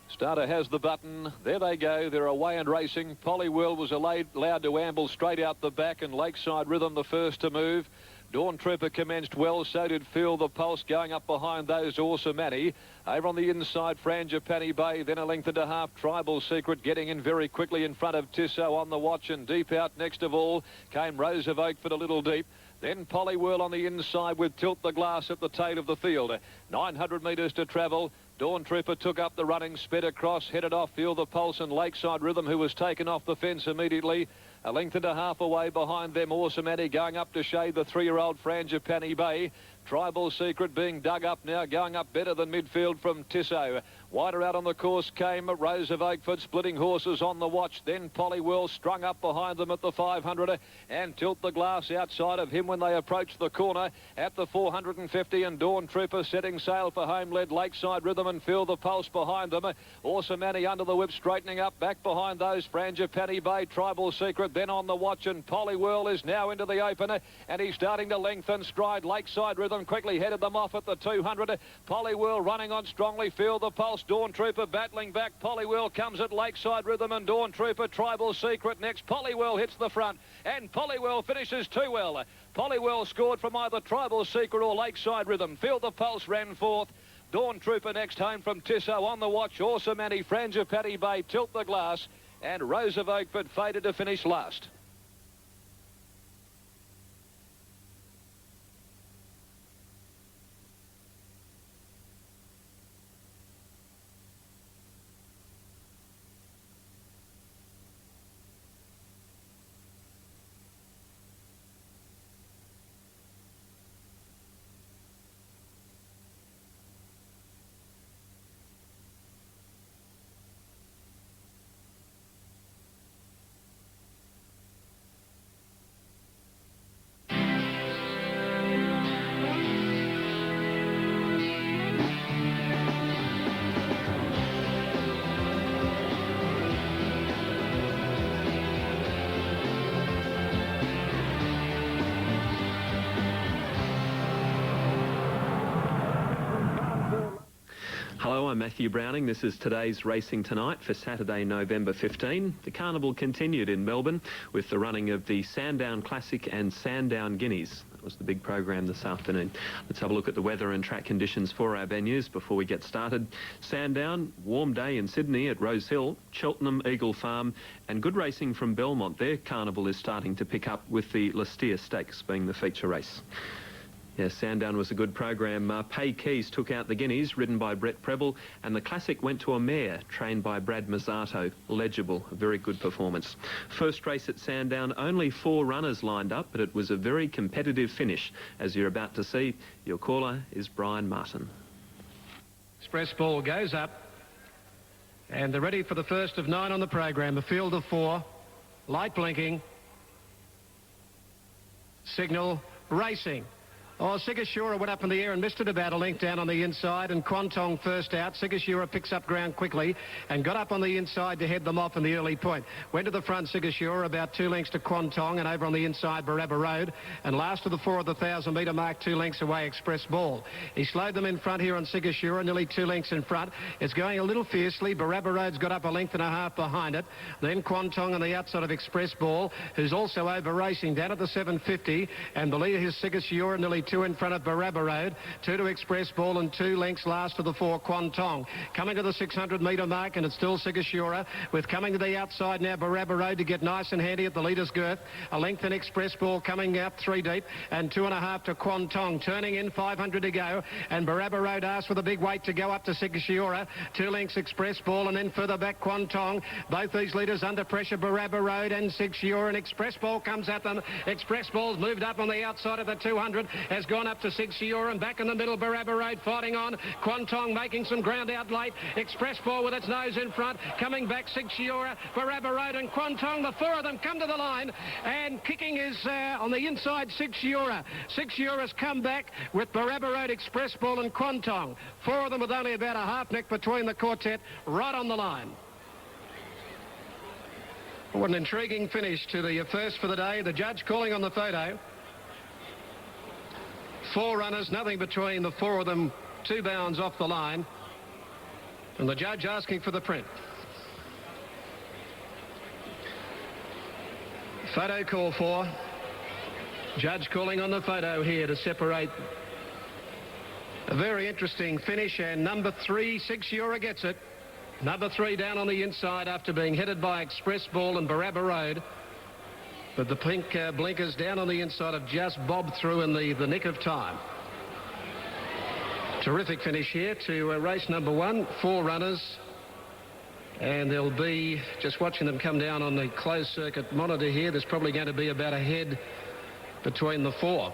Starter has the button. There they go. They're away and racing. Polywhirl was allowed to amble straight out the back, and Lakeside Rhythm the first to move. Dawn Trooper commenced well, so did Feel the Pulse going up behind those Awesome Annie. Over on the inside, Frangipani Bay, then a length and a half. Tribal Secret getting in very quickly in front of Tissot on the watch, and deep out next of all came Rose of Oakford a little deep. Then Polywhirl on the inside with Tilt the Glass at the tail of the field. 900 metres to travel. Dawn Trooper took up the running, sped across, headed off Feel the Pulse and Lakeside Rhythm, who was taken off the fence immediately. A length and a half away behind them, Awesome Annie going up to shade the 3-year-old Frangipani Bay. Tribal Secret being dug up now, going up better than midfield from Tissot. Wider out on the course came Rose of Oakford, splitting horses on the watch. Then Polywhirl strung up behind them at the 500, and Tilt the Glass outside of him when they approached the corner at the 450, and Dawn Trooper setting sail for home, led Lakeside Rhythm and Feel the Pulse behind them. Awesome Annie under the whip, straightening up back behind those. Frangipani Bay, Tribal Secret, then on the watch, and Polywhirl is now into the open, and he's starting to lengthen stride. Lakeside Rhythm quickly headed them off at the 200. Polywhirl running on strongly. Feel the Pulse. Dawn Trooper battling back. Polywhirl comes at Lakeside Rhythm and Dawn Trooper. Tribal Secret next. Polywhirl hits the front, and Polywhirl finishes too well. Polywhirl scored from either Tribal Secret or Lakeside Rhythm. Feel the Pulse ran fourth. Dawn Trooper next home from Tissot on the watch. Awesome Annie, Frangipani Bay, Tilt the Glass, and Rose of Oakford faded to finish last. Hello, I'm Matthew Browning. This is today's Racing Tonight for Saturday, November 15. The carnival continued in Melbourne with the running of the Sandown Classic and Sandown Guineas. was the big program this afternoon. Let's have a look at the weather and track conditions for our venues before we get started. Sandown, warm day in Sydney at Rose Hill, Cheltenham, Eagle Farm, and good racing from Belmont. Their carnival is starting to pick up with the Listea Stakes being the feature race. Yes, Sandown was a good program. Pay Keys took out the Guineas, ridden by Brett Preble, and the Classic went to a mare, trained by Brad Mazzato. Legible, a very good performance. First race at Sandown, only 4 runners lined up, but it was a very competitive finish. As you're about to see, your caller is Brian Martin. Express Ball goes up, and they're ready for the first of 9 on the program. A field of 4, light blinking, signal racing. Oh, Sigashura went up in the air and missed it about a length down on the inside, and Quantong first out. Sigashura picks up ground quickly and got up on the inside to head them off in the early point. Went to the front, Sigashura, about 2 lengths to Quantong, and over on the inside, Barabba Road. And last of the 4 of the 1,000-metre mark, 2 lengths away, Express Ball. He slowed them in front here on Sigashura, nearly 2 lengths in front. It's going a little fiercely. Barabba Road's got up a length and a half behind it. Then Quantong on the outside of Express Ball, who's also over racing down at the 750. And the leader is Sigashura, nearly 2 in front of Barabba Road, 2 to Express Ball, and 2 lengths last of the 4, Quantong. Coming to the 600-metre mark, and it's still Sigashura, with coming to the outside now, Barabba Road to get nice and handy at the leader's girth. A length in Express Ball coming out 3 deep, and 2.5 to Quantong. Turning in, 500 to go, and Barabba Road asks for the big weight to go up to Sigashura. 2 lengths Express Ball, and then further back Quantong. Both these leaders under pressure, Barabba Road and Sigashura, and Express Ball comes at them. Express Ball's moved up on the outside of the 200, has gone up to Sigashura, and back in the middle, Barabba Road fighting on. Quantong making some ground out late. Express Ball with its nose in front. Coming back, Sigashura, Barabba Road and Quantong. The 4 of them come to the line, and kicking is on the inside, Sigashura. Sigashura's come back with Barabba Road, Express Ball and Quantong. 4 of them with only about a half neck between the quartet, right on the line. What an intriguing finish to the first for the day. The judge calling on the photo. 4 runners, nothing between the 4 of them, 2 bounds off the line. And the judge asking for the print. Photo call for. Judge calling on the photo here to separate. A very interesting finish, and number 3, Sigashura gets it. Number 3 down on the inside after being headed by Express Ball and Barabba Road. But the pink blinkers down on the inside have just bobbed through in the nick of time. Terrific finish here to race number 1. 4 runners. And there'll be, just watching them come down on the closed circuit monitor here, there's probably going to be about a head between the 4.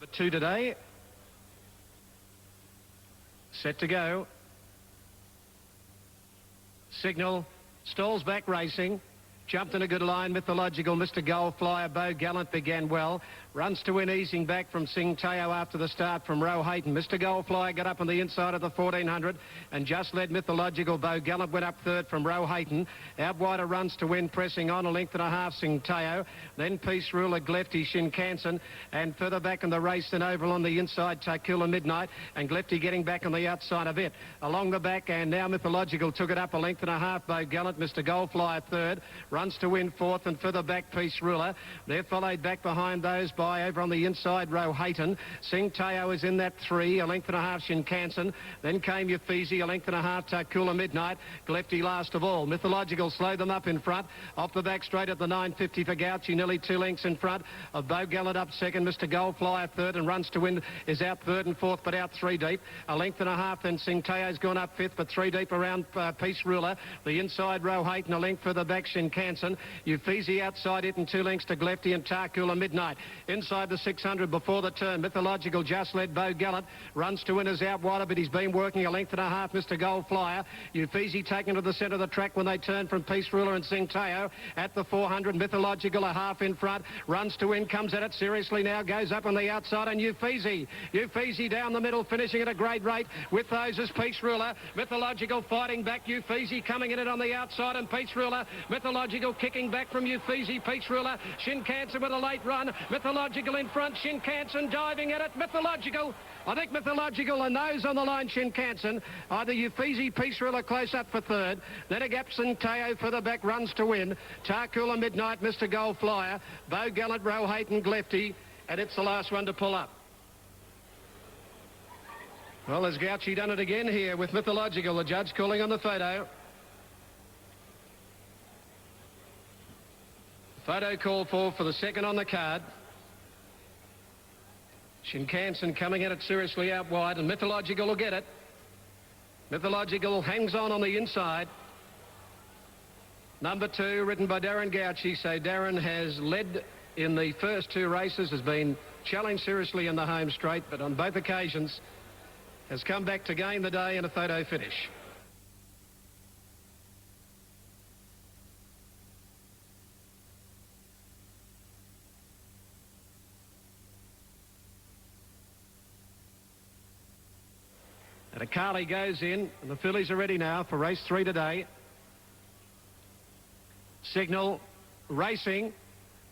Number 2 today. Set to go. Signal. Stalls back racing. Jumped in a good line. Mythological Mr. Goldflyer. Beau Gallant began well. Runs to win, easing back from Sing Teo after the start from Roe Hayton. Mr. Goldflyer got up on the inside of the 1400 and just led Mythological. Beau Gallant went up 3rd from Roe Hayton. Out wider Runs to Win, pressing on a length and a half, Sing Teo. Then Peace Ruler, Glefty, Shinkansen. And further back in the race, then over on the inside, Takula Midnight. And Glefty getting back on the outside of it. Along the back, and now Mythological took it up a length and a half. Beau Gallant, Mr. Goldflyer 3rd. Runs to Win 4th, and further back, Peace Ruler. They're followed back behind those by, over on the inside, Roe Hayton. Sing Teo is in that 3, a length and a half, Shinkansen. Then came Euphesi, a length and a half, Takula Midnight. Glefty last of all. Mythological slowed them up in front. Off the back straight at the 950 for Gauchi, nearly 2 lengths in front of Beau Gallant up 2nd. Mr. Goldflyer 3rd, and Runs to Win is out 3rd and 4th, but out 3 deep. A length and a half, then Sing Teo's gone up 5th, but 3 deep around Peace Ruler. The inside, Roe Hayton, a length further back, Shinkansen. Euphesi outside it, and 2 lengths to Glefty and Takula Midnight. Inside the 600 before the turn, Mythological just led Beau Gallant. Runs to Win is out wider, but he's been working a length and a half, Mr. Goldflyer. Euphesi taken to the centre of the track when they turn from Peace Ruler and Sing Teo. At the 400, Mythological a half in front. Runs to Win, comes at it seriously now, goes up on the outside, and Euphesi down the middle, finishing at a great rate. With those is Peace Ruler. Mythological fighting back, Euphesi coming in it on the outside, and Peace Ruler. Mythological kicking back from Euphesi, Peace Ruler. Shinkansen with a late run. Mythological Mythological in front. Shinkansen diving at it. Mythological. I think Mythological and those on the line, Shinkansen. Either Uffizi, Peace Ruler close up for third. Then a Gapson Teo for the back runs to win. Tarkula Midnight, Mr. Gold Flyer. Beau Gallant, Rohayton, Glefty. And it's the last one to pull up. Well, has Gouchy done it again here with Mythological, the judge calling on the photo. Photo called for the second on the card. Shinkansen coming at it seriously out wide, and Mythological will get it. Mythological hangs on the inside. Number 2, ridden by Darren Gouchy. So Darren has led in the first 2 races, has been challenged seriously in the home straight, but on both occasions has come back to gain the day in a photo finish. And a Carly goes in, and the fillies are ready now for race 3 today. Signal racing.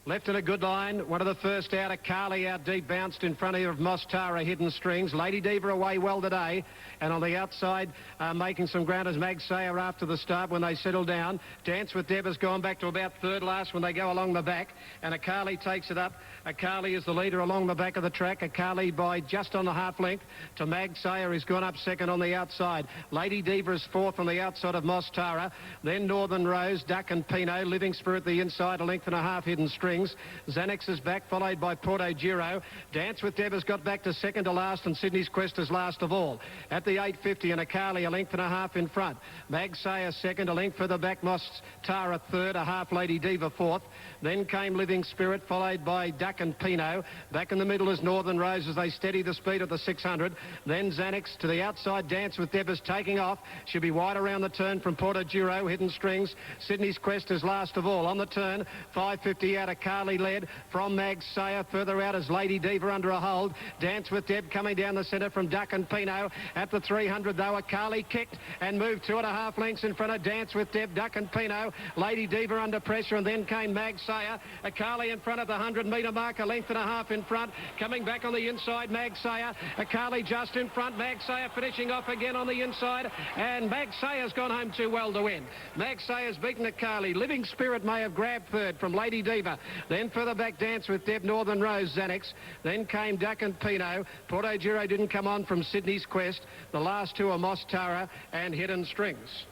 Left in a good line. One of the first out. A Carly out deep, bounced in front here of Mostara, Hidden Strings. Lady Diva away well today. And on the outside, making some ground as Mag Sayer after the start when they settle down. Dance with Deb has gone back to about third last when they go along the back. And a Carly takes it up. A Carly is the leader along the back of the track. A Carly by just on the half length to Mag Sayer, who's gone up second on the outside. Lady Diva is fourth on the outside of Mostara. Then Northern Rose, Duck and Pinot. Living Spirit the inside, a length and a half, Hidden Strings. Xanax is back, followed by Porto Giro. Dance with Deb has got back to second to last, and Sydney's Quest is last of all. At the 8.50, and a Carly a length and a half in front. Mag Sayer second, a length further back, Mostara third, a half Lady Diva fourth. Then came Living Spirit, followed by Duck and Pinot. Back in the middle is Northern Rose as they steady the speed of the 600. Then Xanax to the outside. Dance with Deb is taking off. She'll be wide around the turn from Porto Giro. Hidden Strings. Sydney's Quest is last of all. On the turn, 5.50 out of Carly led from Mag Sayer. Further out is Lady Diva under a hold. Dance with Deb coming down the centre from Duck and Pinot. At the 300 though, a Carly kicked and moved 2.5 lengths in front of Dance with Deb, Duck and Pinot. Lady Diva under pressure, and then came Mag Sayer. A Carly in front of the 100-metre mark, a length and a half in front. Coming back on the inside, Mag Sayer. A Carly just in front. Mag Sayer finishing off again on the inside, and Mag Sayer's gone home too well to win. Mag Sayer's beaten a Carly. Living Spirit may have grabbed third from Lady Diva. Then further back, Dance with Deb, Northern Rose, Xanax. Then came Duck and Pinot. Porto Giro didn't come on from Sydney's Quest. The last 2 are Mostara and Hidden Strings.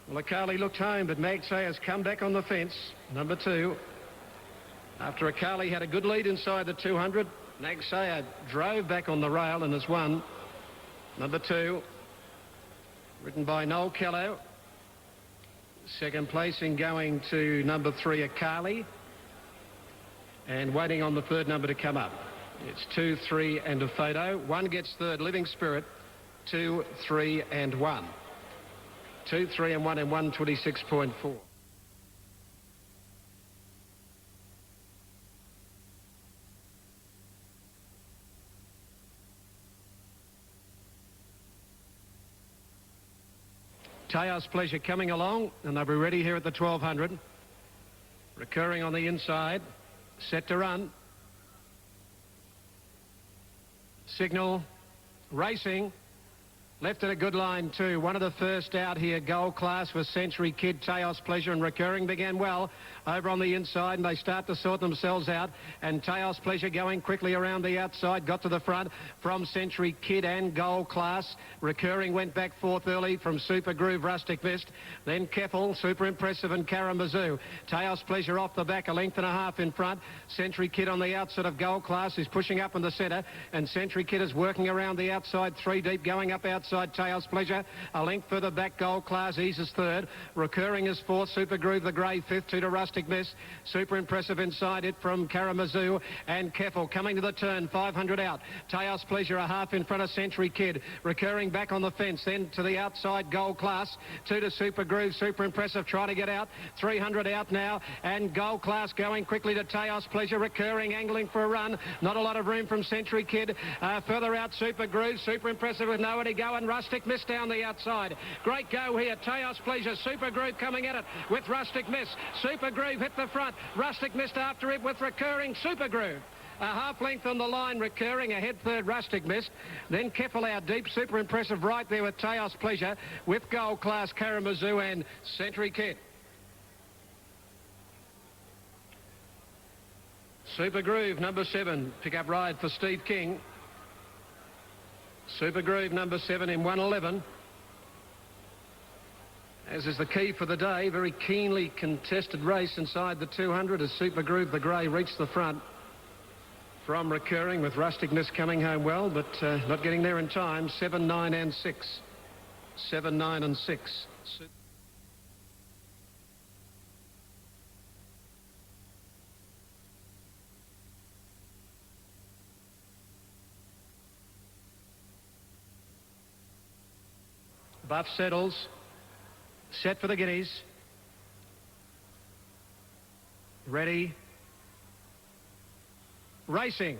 Well, Carly looked home, but Mag Sayer's come back on the fence. Number 2. After a Carly had a good lead inside the 200, Mag Sayer drove back on the rail and has won. Number 2, ridden by Noel Kello. Second placing going to number 3, a Carly. And waiting on the third number to come up. It's 2, 3 and a photo. 1 gets third, Living Spirit. 2, 3 and 1. 2, 3 and 1 and 126.4. Teos Pleasure coming along, and they'll be ready here at the 1200. Recurring on the inside, set to run. Signal racing. Left in a good line too. One of the first out here, Gold Class, was Century Kid. Teos Pleasure and Recurring began well over on the inside, and they start to sort themselves out. And Teos Pleasure going quickly around the outside, got to the front from Century Kid and Gold Class. Recurring went back fourth early from Super Groove, Rustic Mist. Then Keffel, Super Impressive, and Karamazoo. Teos Pleasure off the back, a length and a half in front. Century Kid on the outside of Gold Class is pushing up in the centre, and Century Kid is working around the outside, 3 deep, going up outside. Teos Pleasure a length further back. Gold Class eases third. Recurring is fourth. Super Groove the grey fifth. 2 to Rustic Miss. Super Impressive inside it from Karamazoo, and Keffel coming to the turn, 500 out. Teos Pleasure a half in front of Century Kid. Recurring back on the fence, then to the outside, Gold Class. 2 to Super Groove. Super Impressive trying to get out. 300 out now, and Gold Class going quickly to Teos Pleasure. Recurring angling for a run. Not a lot of room from Century Kid. Further out, Super Groove. Super Impressive with nowhere to go, and Rustic Miss down the outside. Great go here. Teos Pleasure. Super Groove coming at it with Rustic Miss. Super Groove Groove hit the front. Rustic missed after it with Recurring. Super Groove a half length on the line, Recurring ahead third. Rustic missed. Then Keffel out deep. Super impressive right there with Teos Pleasure, with Gold Class, Karamazoo and Century Kid. Super Groove, number 7. Pick-up ride for Steve King. Super Groove, number 7 in 1:11. As is the key for the day, very keenly contested race inside the 200 as Super Groove, the grey, reached the front from Recurring, with Rusticness coming home well, but not getting there in time. 7, 9 and 6. 7, 9 and 6. Buff settles. Set for the Guineas. Ready. Racing.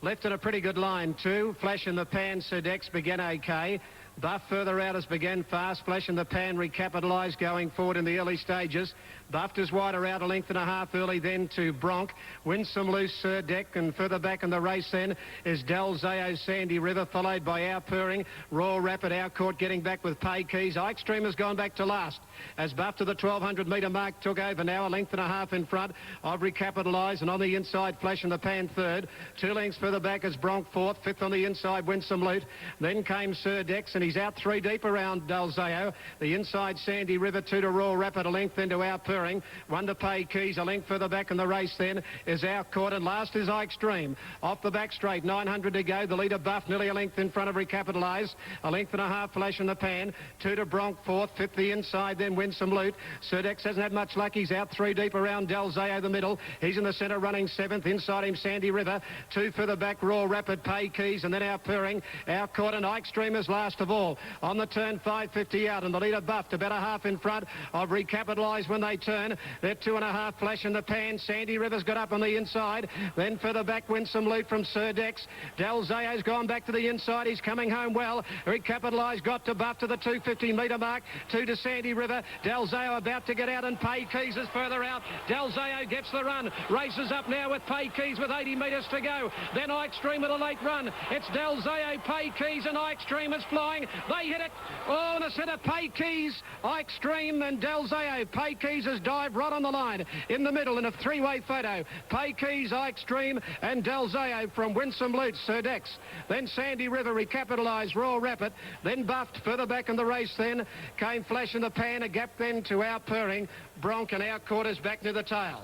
Left in a pretty good line too. Flash in the Pan, Sedex began okay. Buff further out as began fast. Flash in the Pan recapitalised going forward in the early stages. Buffed is wider out a length and a half early then to Bronc. Winsome Loose, Sir Deck, and further back in the race then is Del Zao, Sandy River, followed by Our Purring. Raw Rapid, Our Court getting back with Pay Keys. Ike Stream has gone back to last as Buff to the 1200 metre mark took over now a length and a half in front of recapitalised, and on the inside Flash in the Pan third. 2 lengths further back as Bronc fourth. Fifth on the inside Winsome Loot. Then came Sir Dex, and he's out 3 deep around Del Zao. The inside Sandy River, 2 to Raw Rapid, a length into Our Purring. 1 to Pay Keys, a length further back in the race then is Our Court, and last is Ike Stream. Off the back straight, 900 to go. The leader Buff nearly a length in front of recapitalised. A length and a half Flash in the Pan. 2 to Bronc fourth. Fifth the inside then Winsome Loot. Sir Dex hasn't had much luck. He's out 3 deep around Del Zao the middle. He's in the centre running 7th. Inside him Sandy River. 2 further back Raw Rapid, Pay Keys, and then Our Purring. Our Court and Ike Stream is last of all. On the turn 550 out, and the leader Buffed about a half in front of recapitalised when they turn. They're 2.5 Flash in the Pan. Sandy River's got up on the inside. Then further back Winsome Loot from Sir Dex. Del Zao's gone back to the inside. He's coming home well. Recapitalised got to Buff to the 250 metre mark. 2 to Sandy River. Del Zao about to get out, and Pay Keys is further out. Del Zao gets the run. Races up now with Pay Keys with 80 metres to go. Then Ike Stream with a late run. It's Del Zao, Pay Keys, and Ike Stream is flying. They hit it. Oh, in the centre, Pay Keys, Ike Stream, and Del Zao. Pay Keys has dived right on the line. In the middle in a 3-way photo. Pay Keys, Ike Stream, and Del Zao from Winsome Loot, Sir Dex. Then Sandy River recapitalised, Raw Rapid. Then Buffed further back in the race then. Came Flash in the Pan, a gap then to Our Purring. Bronc and Our Quarters back near the tail.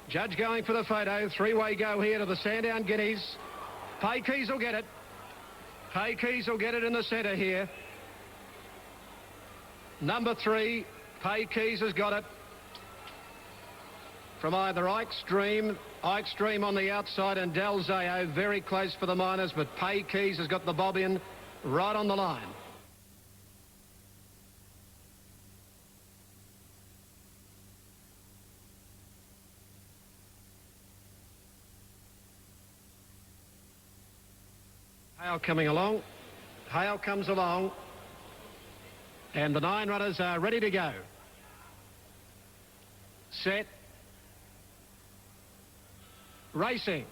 Judge going for the photo. 3-way go here to the Sandown Guineas. Pay Keys will get it. Pay Keys will get it in the centre here. Number 3, Pay Keys has got it. From either Ike Stream on the outside, and Del Zao very close for the minors, but Pay Keys has got the bob in right on the line. Hale coming along. Hale comes along. And the 9 runners are ready to go. Set. Racing.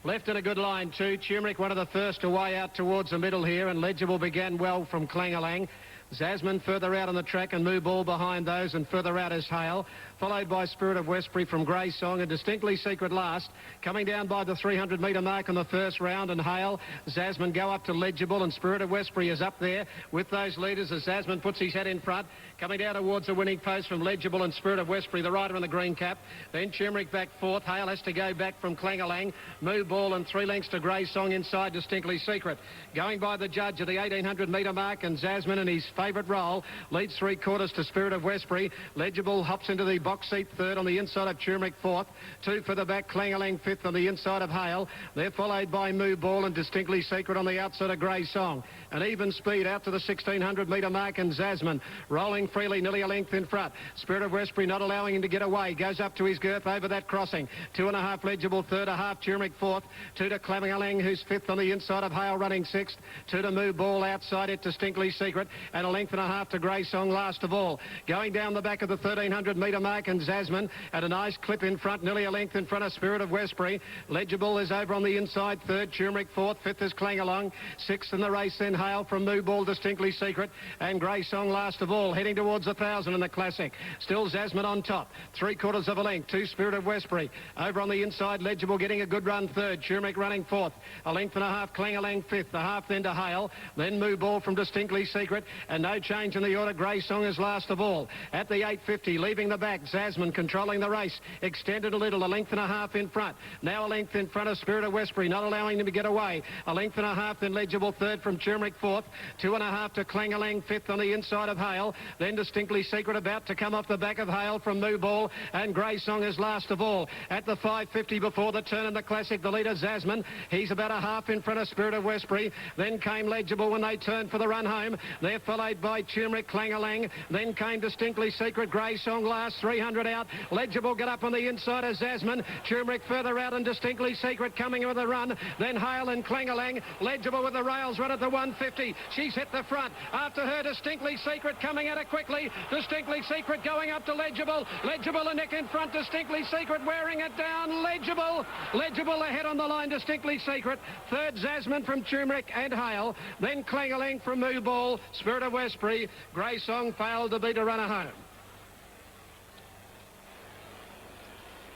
Left in a good line too. Turmeric one of the first away out towards the middle here, and Legible began well from Clangalang. Zasman further out on the track, and Moo Ball behind those, and further out is Hale, followed by Spirit of Westbury from Grey Song, and Distinctly Secret last, coming down by the 300 metre mark in the first round, and Hale, Zasman go up to Legible, and Spirit of Westbury is up there with those leaders as Zasman puts his head in front, coming down towards the winning post from Legible and Spirit of Westbury, the rider in the green cap. Then Turmeric back fourth. Hale has to go back from Clangalang. Moo Ball and 3 lengths to Grey Song inside Distinctly Secret. Going by the judge at the 1800 metre mark, and Zasman and his favourite role leads 3/4 to Spirit of Westbury. Legible hops into the box seat third on the inside of Turmeric fourth. 2 for the back, Clangalang fifth on the inside of Hale. They're followed by Moo Ball and Distinctly Secret on the outside of Grey Song. An even speed out to the 1600 metre mark, and Zasman rolling freely, nearly a length in front. Spirit of Westbury not allowing him to get away. Goes up to his girth over that crossing. 2.5 Legible, 3.5 Turmeric fourth. 2 to Clangalang, who's fifth on the inside of Hale running sixth. 2 to Moo Ball outside it, Distinctly Secret. And length and a half to Grey Song last of all. Going down the back of the 1,300 metre mark, and Zasmine at a nice clip in front, nearly a length in front of Spirit of Westbury. Legible is over on the inside, third. Turmeric fourth, fifth is Clang Along. Sixth in the race, then Hale from Moo Ball, Distinctly Secret, and Grey Song last of all, heading towards 1,000 in the Classic. Still Zasmine on top, 3/4 of a length, two Spirit of Westbury. Over on the inside, Legible getting a good run third. Turmeric running fourth, a length and a half, Clang Along fifth, the half then to Hale, then Moo Ball from Distinctly Secret, and no change in the order. Grey Song is last of all. At the 850, leaving the back, Zasmine controlling the race, extended a little, a length and a half in front. Now a length in front of Spirit of Westbury, not allowing them to get away. A length and a half, then Legible third from Turmeric fourth, 2.5 to Clang Along fifth on the inside of Hale, then Distinctly Secret about to come off the back of Hale from Moo Ball, and Grey Song is last of all. At the 550 before the turn in the Classic, the leader Zasmine, he's about a half in front of Spirit of Westbury. Then came Legible when they turned for the run home. They're followed by Turmeric, Clang Along, then came Distinctly Secret. Grey Song last, 300 out. Legible get up on the inside of Zasmine. Turmeric further out, and Distinctly Secret coming with a run. Then Hale and Clang Along. Legible with the rails run at the 150. She's hit the front. After her, Distinctly Secret coming at it quickly. Distinctly Secret going up to Legible. Legible a neck in front. Distinctly Secret wearing it down. Legible ahead on the line. Distinctly Secret. Third, Zasmine from Turmeric and Hale. Then Clang Along from Moo Ball. Spirit of Westbury. Grey Song failed to beat a runner home.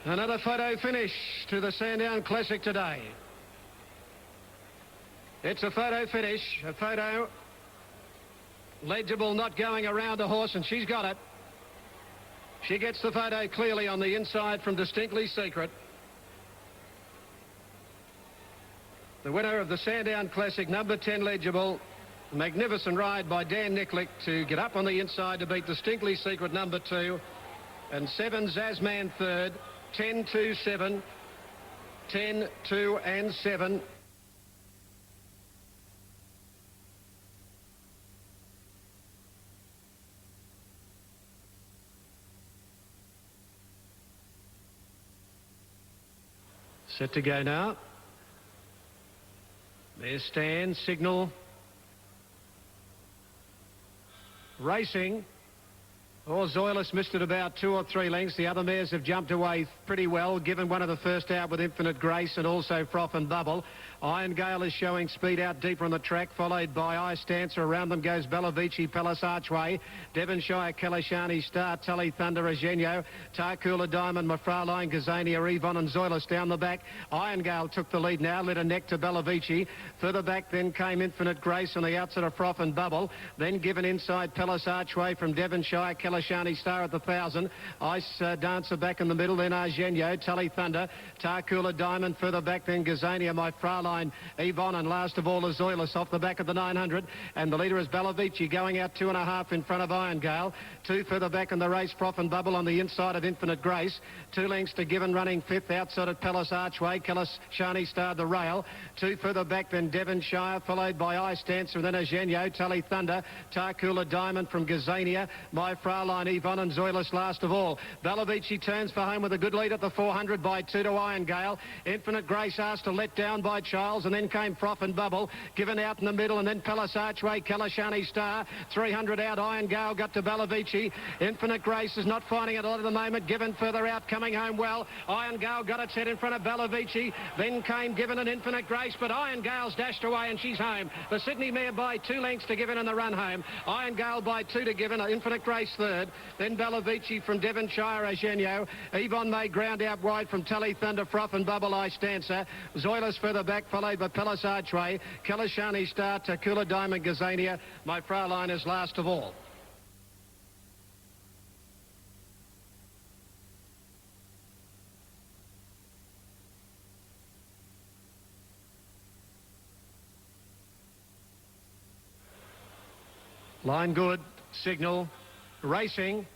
Another photo finish to the Sandown Classic today. It's a photo finish, a photo. Legible not going around the horse, and she's got it. She gets the photo clearly on the inside from Distinctly Secret. The winner of the Sandown Classic, number 10 Legible. Magnificent ride by Dan Nicklick to get up on the inside to beat Distinctly Secret, number 2. And 7 Zasman third. 10, 2, 7. 10, 2 and 7. Set to go now. There's stand, signal. Racing. Oh, Zoilus missed it about 2 or 3 lengths. The other mares have jumped away pretty well, given one of the first out with Infinite Grace and also Froth and Bubble. Iron Gale is showing speed out deeper on the track, followed by Ice Dancer. Around them goes Bellavici, Palace Archway, Devonshire, Kalashani Star, Tully Thunder, Eugenio, Tarkula Diamond, Mafraline, Gazania, Yvonne and Zoilus down the back. Iron Gale took the lead now, led a neck to Bellavici. Further back then came Infinite Grace on the outside of Froth and Bubble. Then given inside Palace Archway from Devonshire, Kalashani Star at the 1,000. Ice Dancer back in the middle, then Eugenio, Tully Thunder, Tarkula Diamond. Further back then Gazania, Mafraline, Yvonne, and last of all Zoilus off the back of the 900. And the leader is Bellavici going out 2.5 in front of Iron Gale. 2 further back in the race, Froth and Bubble on the inside of Infinite Grace. 2 lengths to Given running 5th outside at Palace Archway. Kalashani Star the rail. 2 further back then Devonshire, followed by Ice Dancer, and then Eugenio, Tully Thunder, Tarkula Diamond from Gazania, My Fraulein, Yvonne and Zoilus last of all. Bellavici turns for home with a good lead at the 400 by 2 to Iron Gale. Infinite Grace asked to let down by Charles, and then came Froth and Bubble, Given out in the middle, and then Palace Archway, Kalashani Star, 300 out. Iron Gale got to Bellavici. Infinite Grace is not finding it a lot at the moment. Given further out, coming home well. Iron Gale got its head in front of Bellavici. Then came Given and Infinite Grace, but Iron Gale's dashed away and she's home. The Sydney mare by 2 lengths to Given in the run home. Iron Gale by 2 to Given. Infinite Grace third. Then Bellavici from Devonshire, Eugenio. Yvonne made ground out wide from Tully Thunder, Froth and Bubble, Ice Dancer. Zoilus further back, followed by Palace Archway. Kalashani Star, Takula Diamond, Gazania. My Fraulein is last of all. Line good, signal, racing.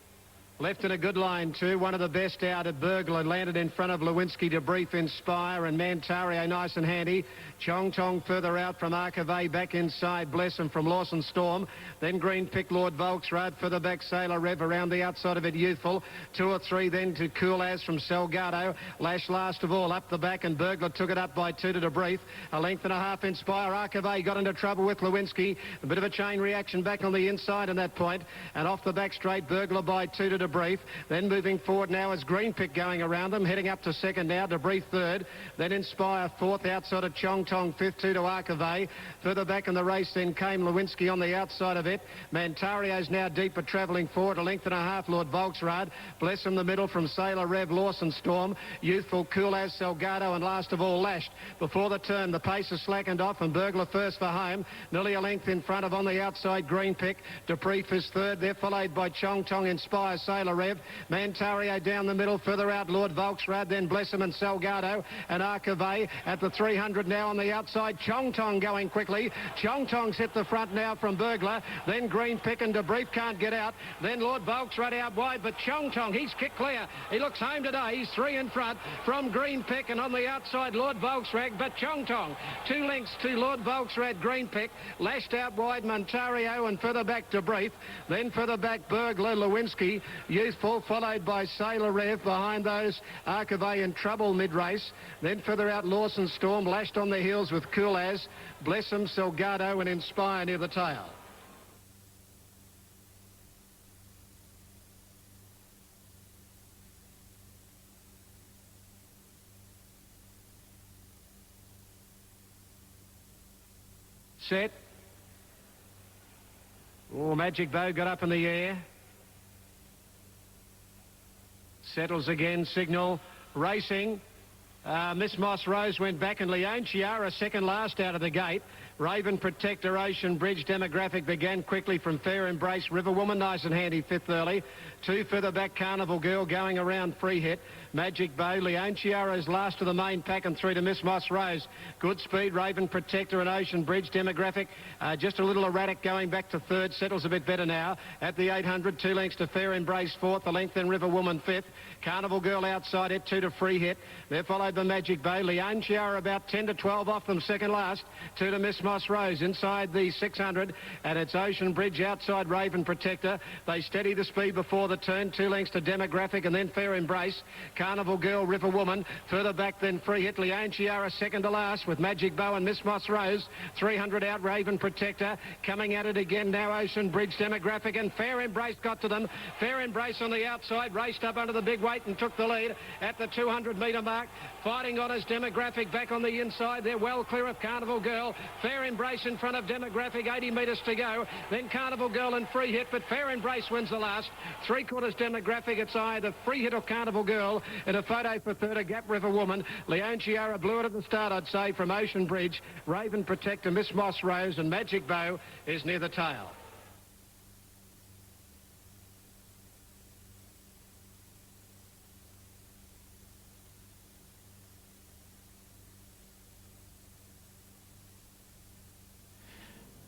Left in a good line too. One of the best out at Burglar. Landed in front of Lewinsky to Brief Inspire and Mantario nice and handy. Chong Tong further out from Arcave back inside. Bless him from Lawson Storm. Then Green Pick Lord Volksrad further back Sailor Rev around the outside of it Youthful. 2 or 3 then to Cool As from Salgado. Lash last of all up the back and Burglar took it up by 2 to Brief. A length and a half Inspire. Arcave got into trouble with Lewinsky. A bit of a chain reaction back on the inside at that point. And off the back straight Burglar by 2 to Brief. Then moving forward now is Green Pick going around them. Heading up to second now. Brief third. Then Inspire fourth outside of Chong Tong fifth. 2 to Arcave. Further back in the race then came Lewinsky on the outside of it. Mantario's now deeper travelling forward. A length and a half Lord Volksrad. Bless him the middle from Sailor Rev, Lawson Storm. Youthful, Cool As, Salgado and last of all Lashed. Before the turn the pace is slackened off and Burglar first for home. Nearly a length in front of on the outside Green Pick. Brief is third. They're followed by Chong Tong, Inspire, Sailor Rev. Mantario down the middle. Further out Lord Volksrad. Then Bless him and Salgado and Arcave at the 300 now on the outside. Chong Tong going quickly. Chong Tong's hit the front now from Burglar. Then Green Pick and Brief can't get out. Then Lord Volksrad out wide, but Chong Tong, he's kicked clear. He looks home today. He's 3 in front from Green Pick and on the outside Lord Volksrad, but Chong Tong 2 lengths to Lord Volksrad, Green Pick. Lashed out wide Montario and further back to Brief. Then further back Burglar, Lewinsky, Youthful, followed by Sailor Rev. Behind those Arcave in trouble mid-race. Then further out Lawson Storm, lashed on the heels with Cool As, Bless him, Salgado and Inspire near the tail. Set. Oh, Magic Bow got up in the air. Settles again, signal, racing. Miss Moss Rose went back and Leone Chiara second last out of the gate. Raven Protector, Ocean Bridge, Demographic began quickly from Fair Embrace. River Woman, nice and handy, fifth early. 2 further back, Carnival Girl going around, free hit. Magic Bow, Leone Chiara's last of the main pack and 3 to Miss Moss Rose. Good speed, Raven Protector and Ocean Bridge, Demographic. Just a little erratic going back to third, settles a bit better now. At the 800, 2 lengths to Fair Embrace fourth, a length then River Woman fifth. Carnival Girl outside it, 2 to Free Hit. They're followed by Magic Bow. Leone Chiara about 10 to 12 off them, second last. 2 to Miss Moss Rose inside the 600, and it's Ocean Bridge outside Raven Protector. They steady the speed before the turn, 2 lengths to Demographic and then Fair Embrace. Carnival Girl, River Woman, further back then Free Hit. Leone Chiara second to last with Magic Bow and Miss Moss Rose. 300 out Raven Protector, coming at it again now Ocean Bridge, Demographic and Fair Embrace got to them. Fair Embrace on the outside, raced up under the big weight and took the lead at the 200 metre mark. Fighting on as Demographic back on the inside. They're well clear of Carnival Girl. Fair Embrace in front of Demographic, 80 metres to go. Then Carnival Girl and Free Hit, but Fair Embrace wins the last. 3/4 Demographic. It's either Free Hit or Carnival Girl. In a photo for third, a Gap River Woman. Leone Chiara blew it at the start, I'd say, from Ocean Bridge. Raven Protector, Miss Moss Rose and Magic Bow is near the tail.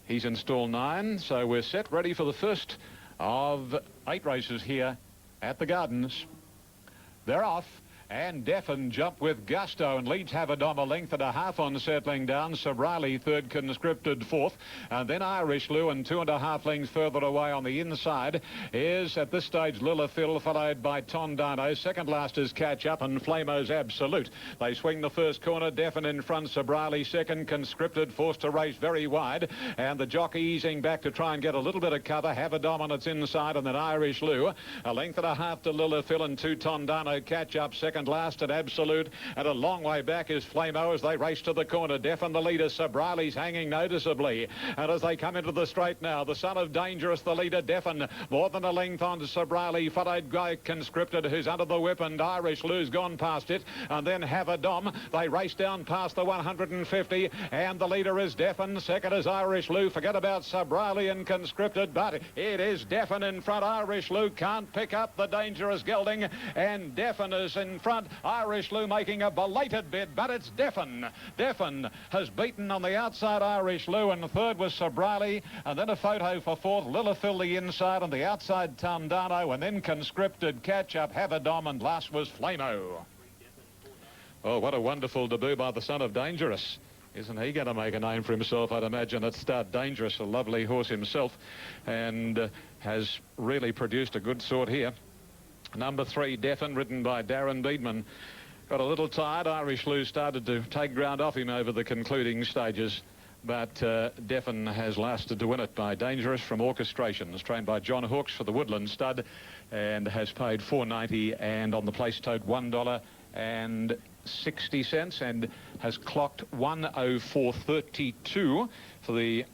He's in stall 9, so we're set, ready for the first of 8 races here at the Gardens. They're off. And Deffen jump with gusto and leads Havadom a length and a half on settling down. Sobrali third, Conscripted fourth. And then Irish Lou and 2.5 lengths further away on the inside is at this stage Lilithil, followed by Tondano. Second last is Catch Up and Flamo's Absolute. They swing the first corner. Deffen in front, Sobrali second, Conscripted forced to race very wide. And the jockey easing back to try and get a little bit of cover. Havadom on its inside and then Irish Lou. A length and a half to Lilithil and 2 Tondano. Catch Up second last at Absolute, and a long way back is Flamo as they race to the corner. Deffen the leader, Sobrali's hanging noticeably, and as they come into the straight now, the son of Dangerous, the leader, Deffen, more than a length on Sobrali, followed by Conscripted, who's under the whip, and Irish Lou's gone past it, and then Havadom. They race down past the 150, and the leader is Deffen. Second is Irish Lou. Forget about Sobrali and Conscripted, but it is Deffen in front. Irish Lou can't pick up the Dangerous gelding, and Deffen is in front front. Irish Lou making a belated bid, but it's Deffin. Deffin has beaten on the outside Irish Lou, and third was Sobrali, and then a photo for fourth. Lilithil the inside, and the outside Tandano, and then Conscripted Catch Up, Havadom, and last was Flamo. Oh, what a wonderful debut by the son of Dangerous. Isn't he going to make a name for himself? I'd imagine at start. Dangerous, a lovely horse himself, and has really produced a good sort here. Number 3, Deffin, ridden by Darren Beedman. Got a little tired. Irish Lou started to take ground off him over the concluding stages, but Deffin has lasted to win it by Dangerous from Orchestrations, trained by John Hawkes for the Woodland Stud, and has paid $4.90, and on the place tote $1.60, and has clocked 104.32 for the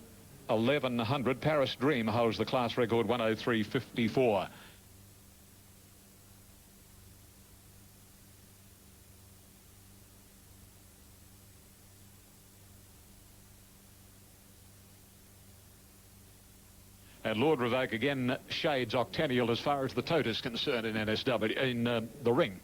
1100. Paris Dream holds the class record 103.54. And Lord Revoke again shades Octennial as far as the tote is concerned in NSW, in the ring.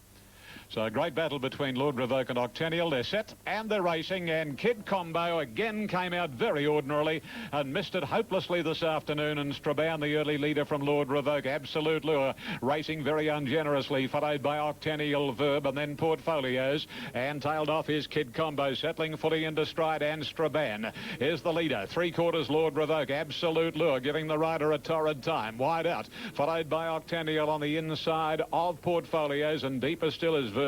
So a great battle between Lord Revoke and Octennial. They're set and they're racing, and Kid Combo again came out very ordinarily and missed it hopelessly this afternoon. And Strabane, the early leader from Lord Revoke, Absolute Lure, racing very ungenerously, followed by Octennial, Verb, and then Portfolios, and tailed off his Kid Combo, settling fully into stride, and Strabane is the leader. 3/4 Lord Revoke, Absolute Lure, giving the rider a torrid time. Wide out, followed by Octennial on the inside of Portfolios, and deeper still is Verb.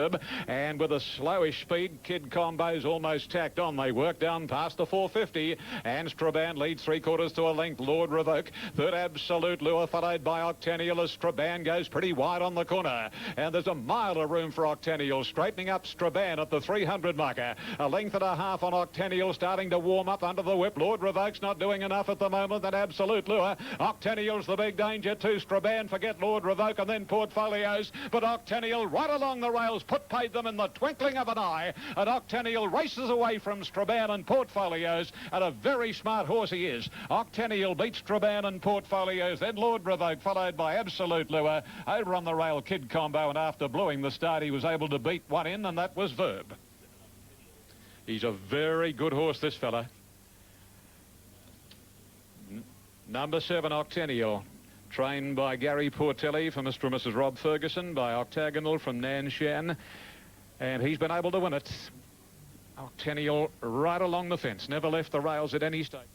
And with a slowish speed, Kid Combo's almost tacked on. They work down past the 450, and Strabane leads 3/4 to a length. Lord Revoke, third Absolute Lure, followed by Octennial as Strabane goes pretty wide on the corner. And there's a mile of room for Octennial, straightening up Strabane at the 300 marker. A length and a half on Octennial, starting to warm up under the whip. Lord Revoke's not doing enough at the moment than Absolute Lure. Octennial's the big danger to Strabane. Forget Lord Revoke and then Portfolios, but Octennial right along the rails paid them in the twinkling of an eye, and Octennial races away from Strabane and Portfolios, and a very smart horse he is. Octennial beats Strabane and Portfolios, then Lord Revoke, followed by Absolute Lure. Over on the rail, Kid Combo, and after bluing the start, he was able to beat one in, and that was Verb. He's a very good horse, this fella. Number 7, Octennial, trained by Gary Portelli for Mr. and Mrs. Rob Ferguson, by Octagonal from Nan Shan, and he's been able to win it. Octennial right along the fence, never left the rails at any stage.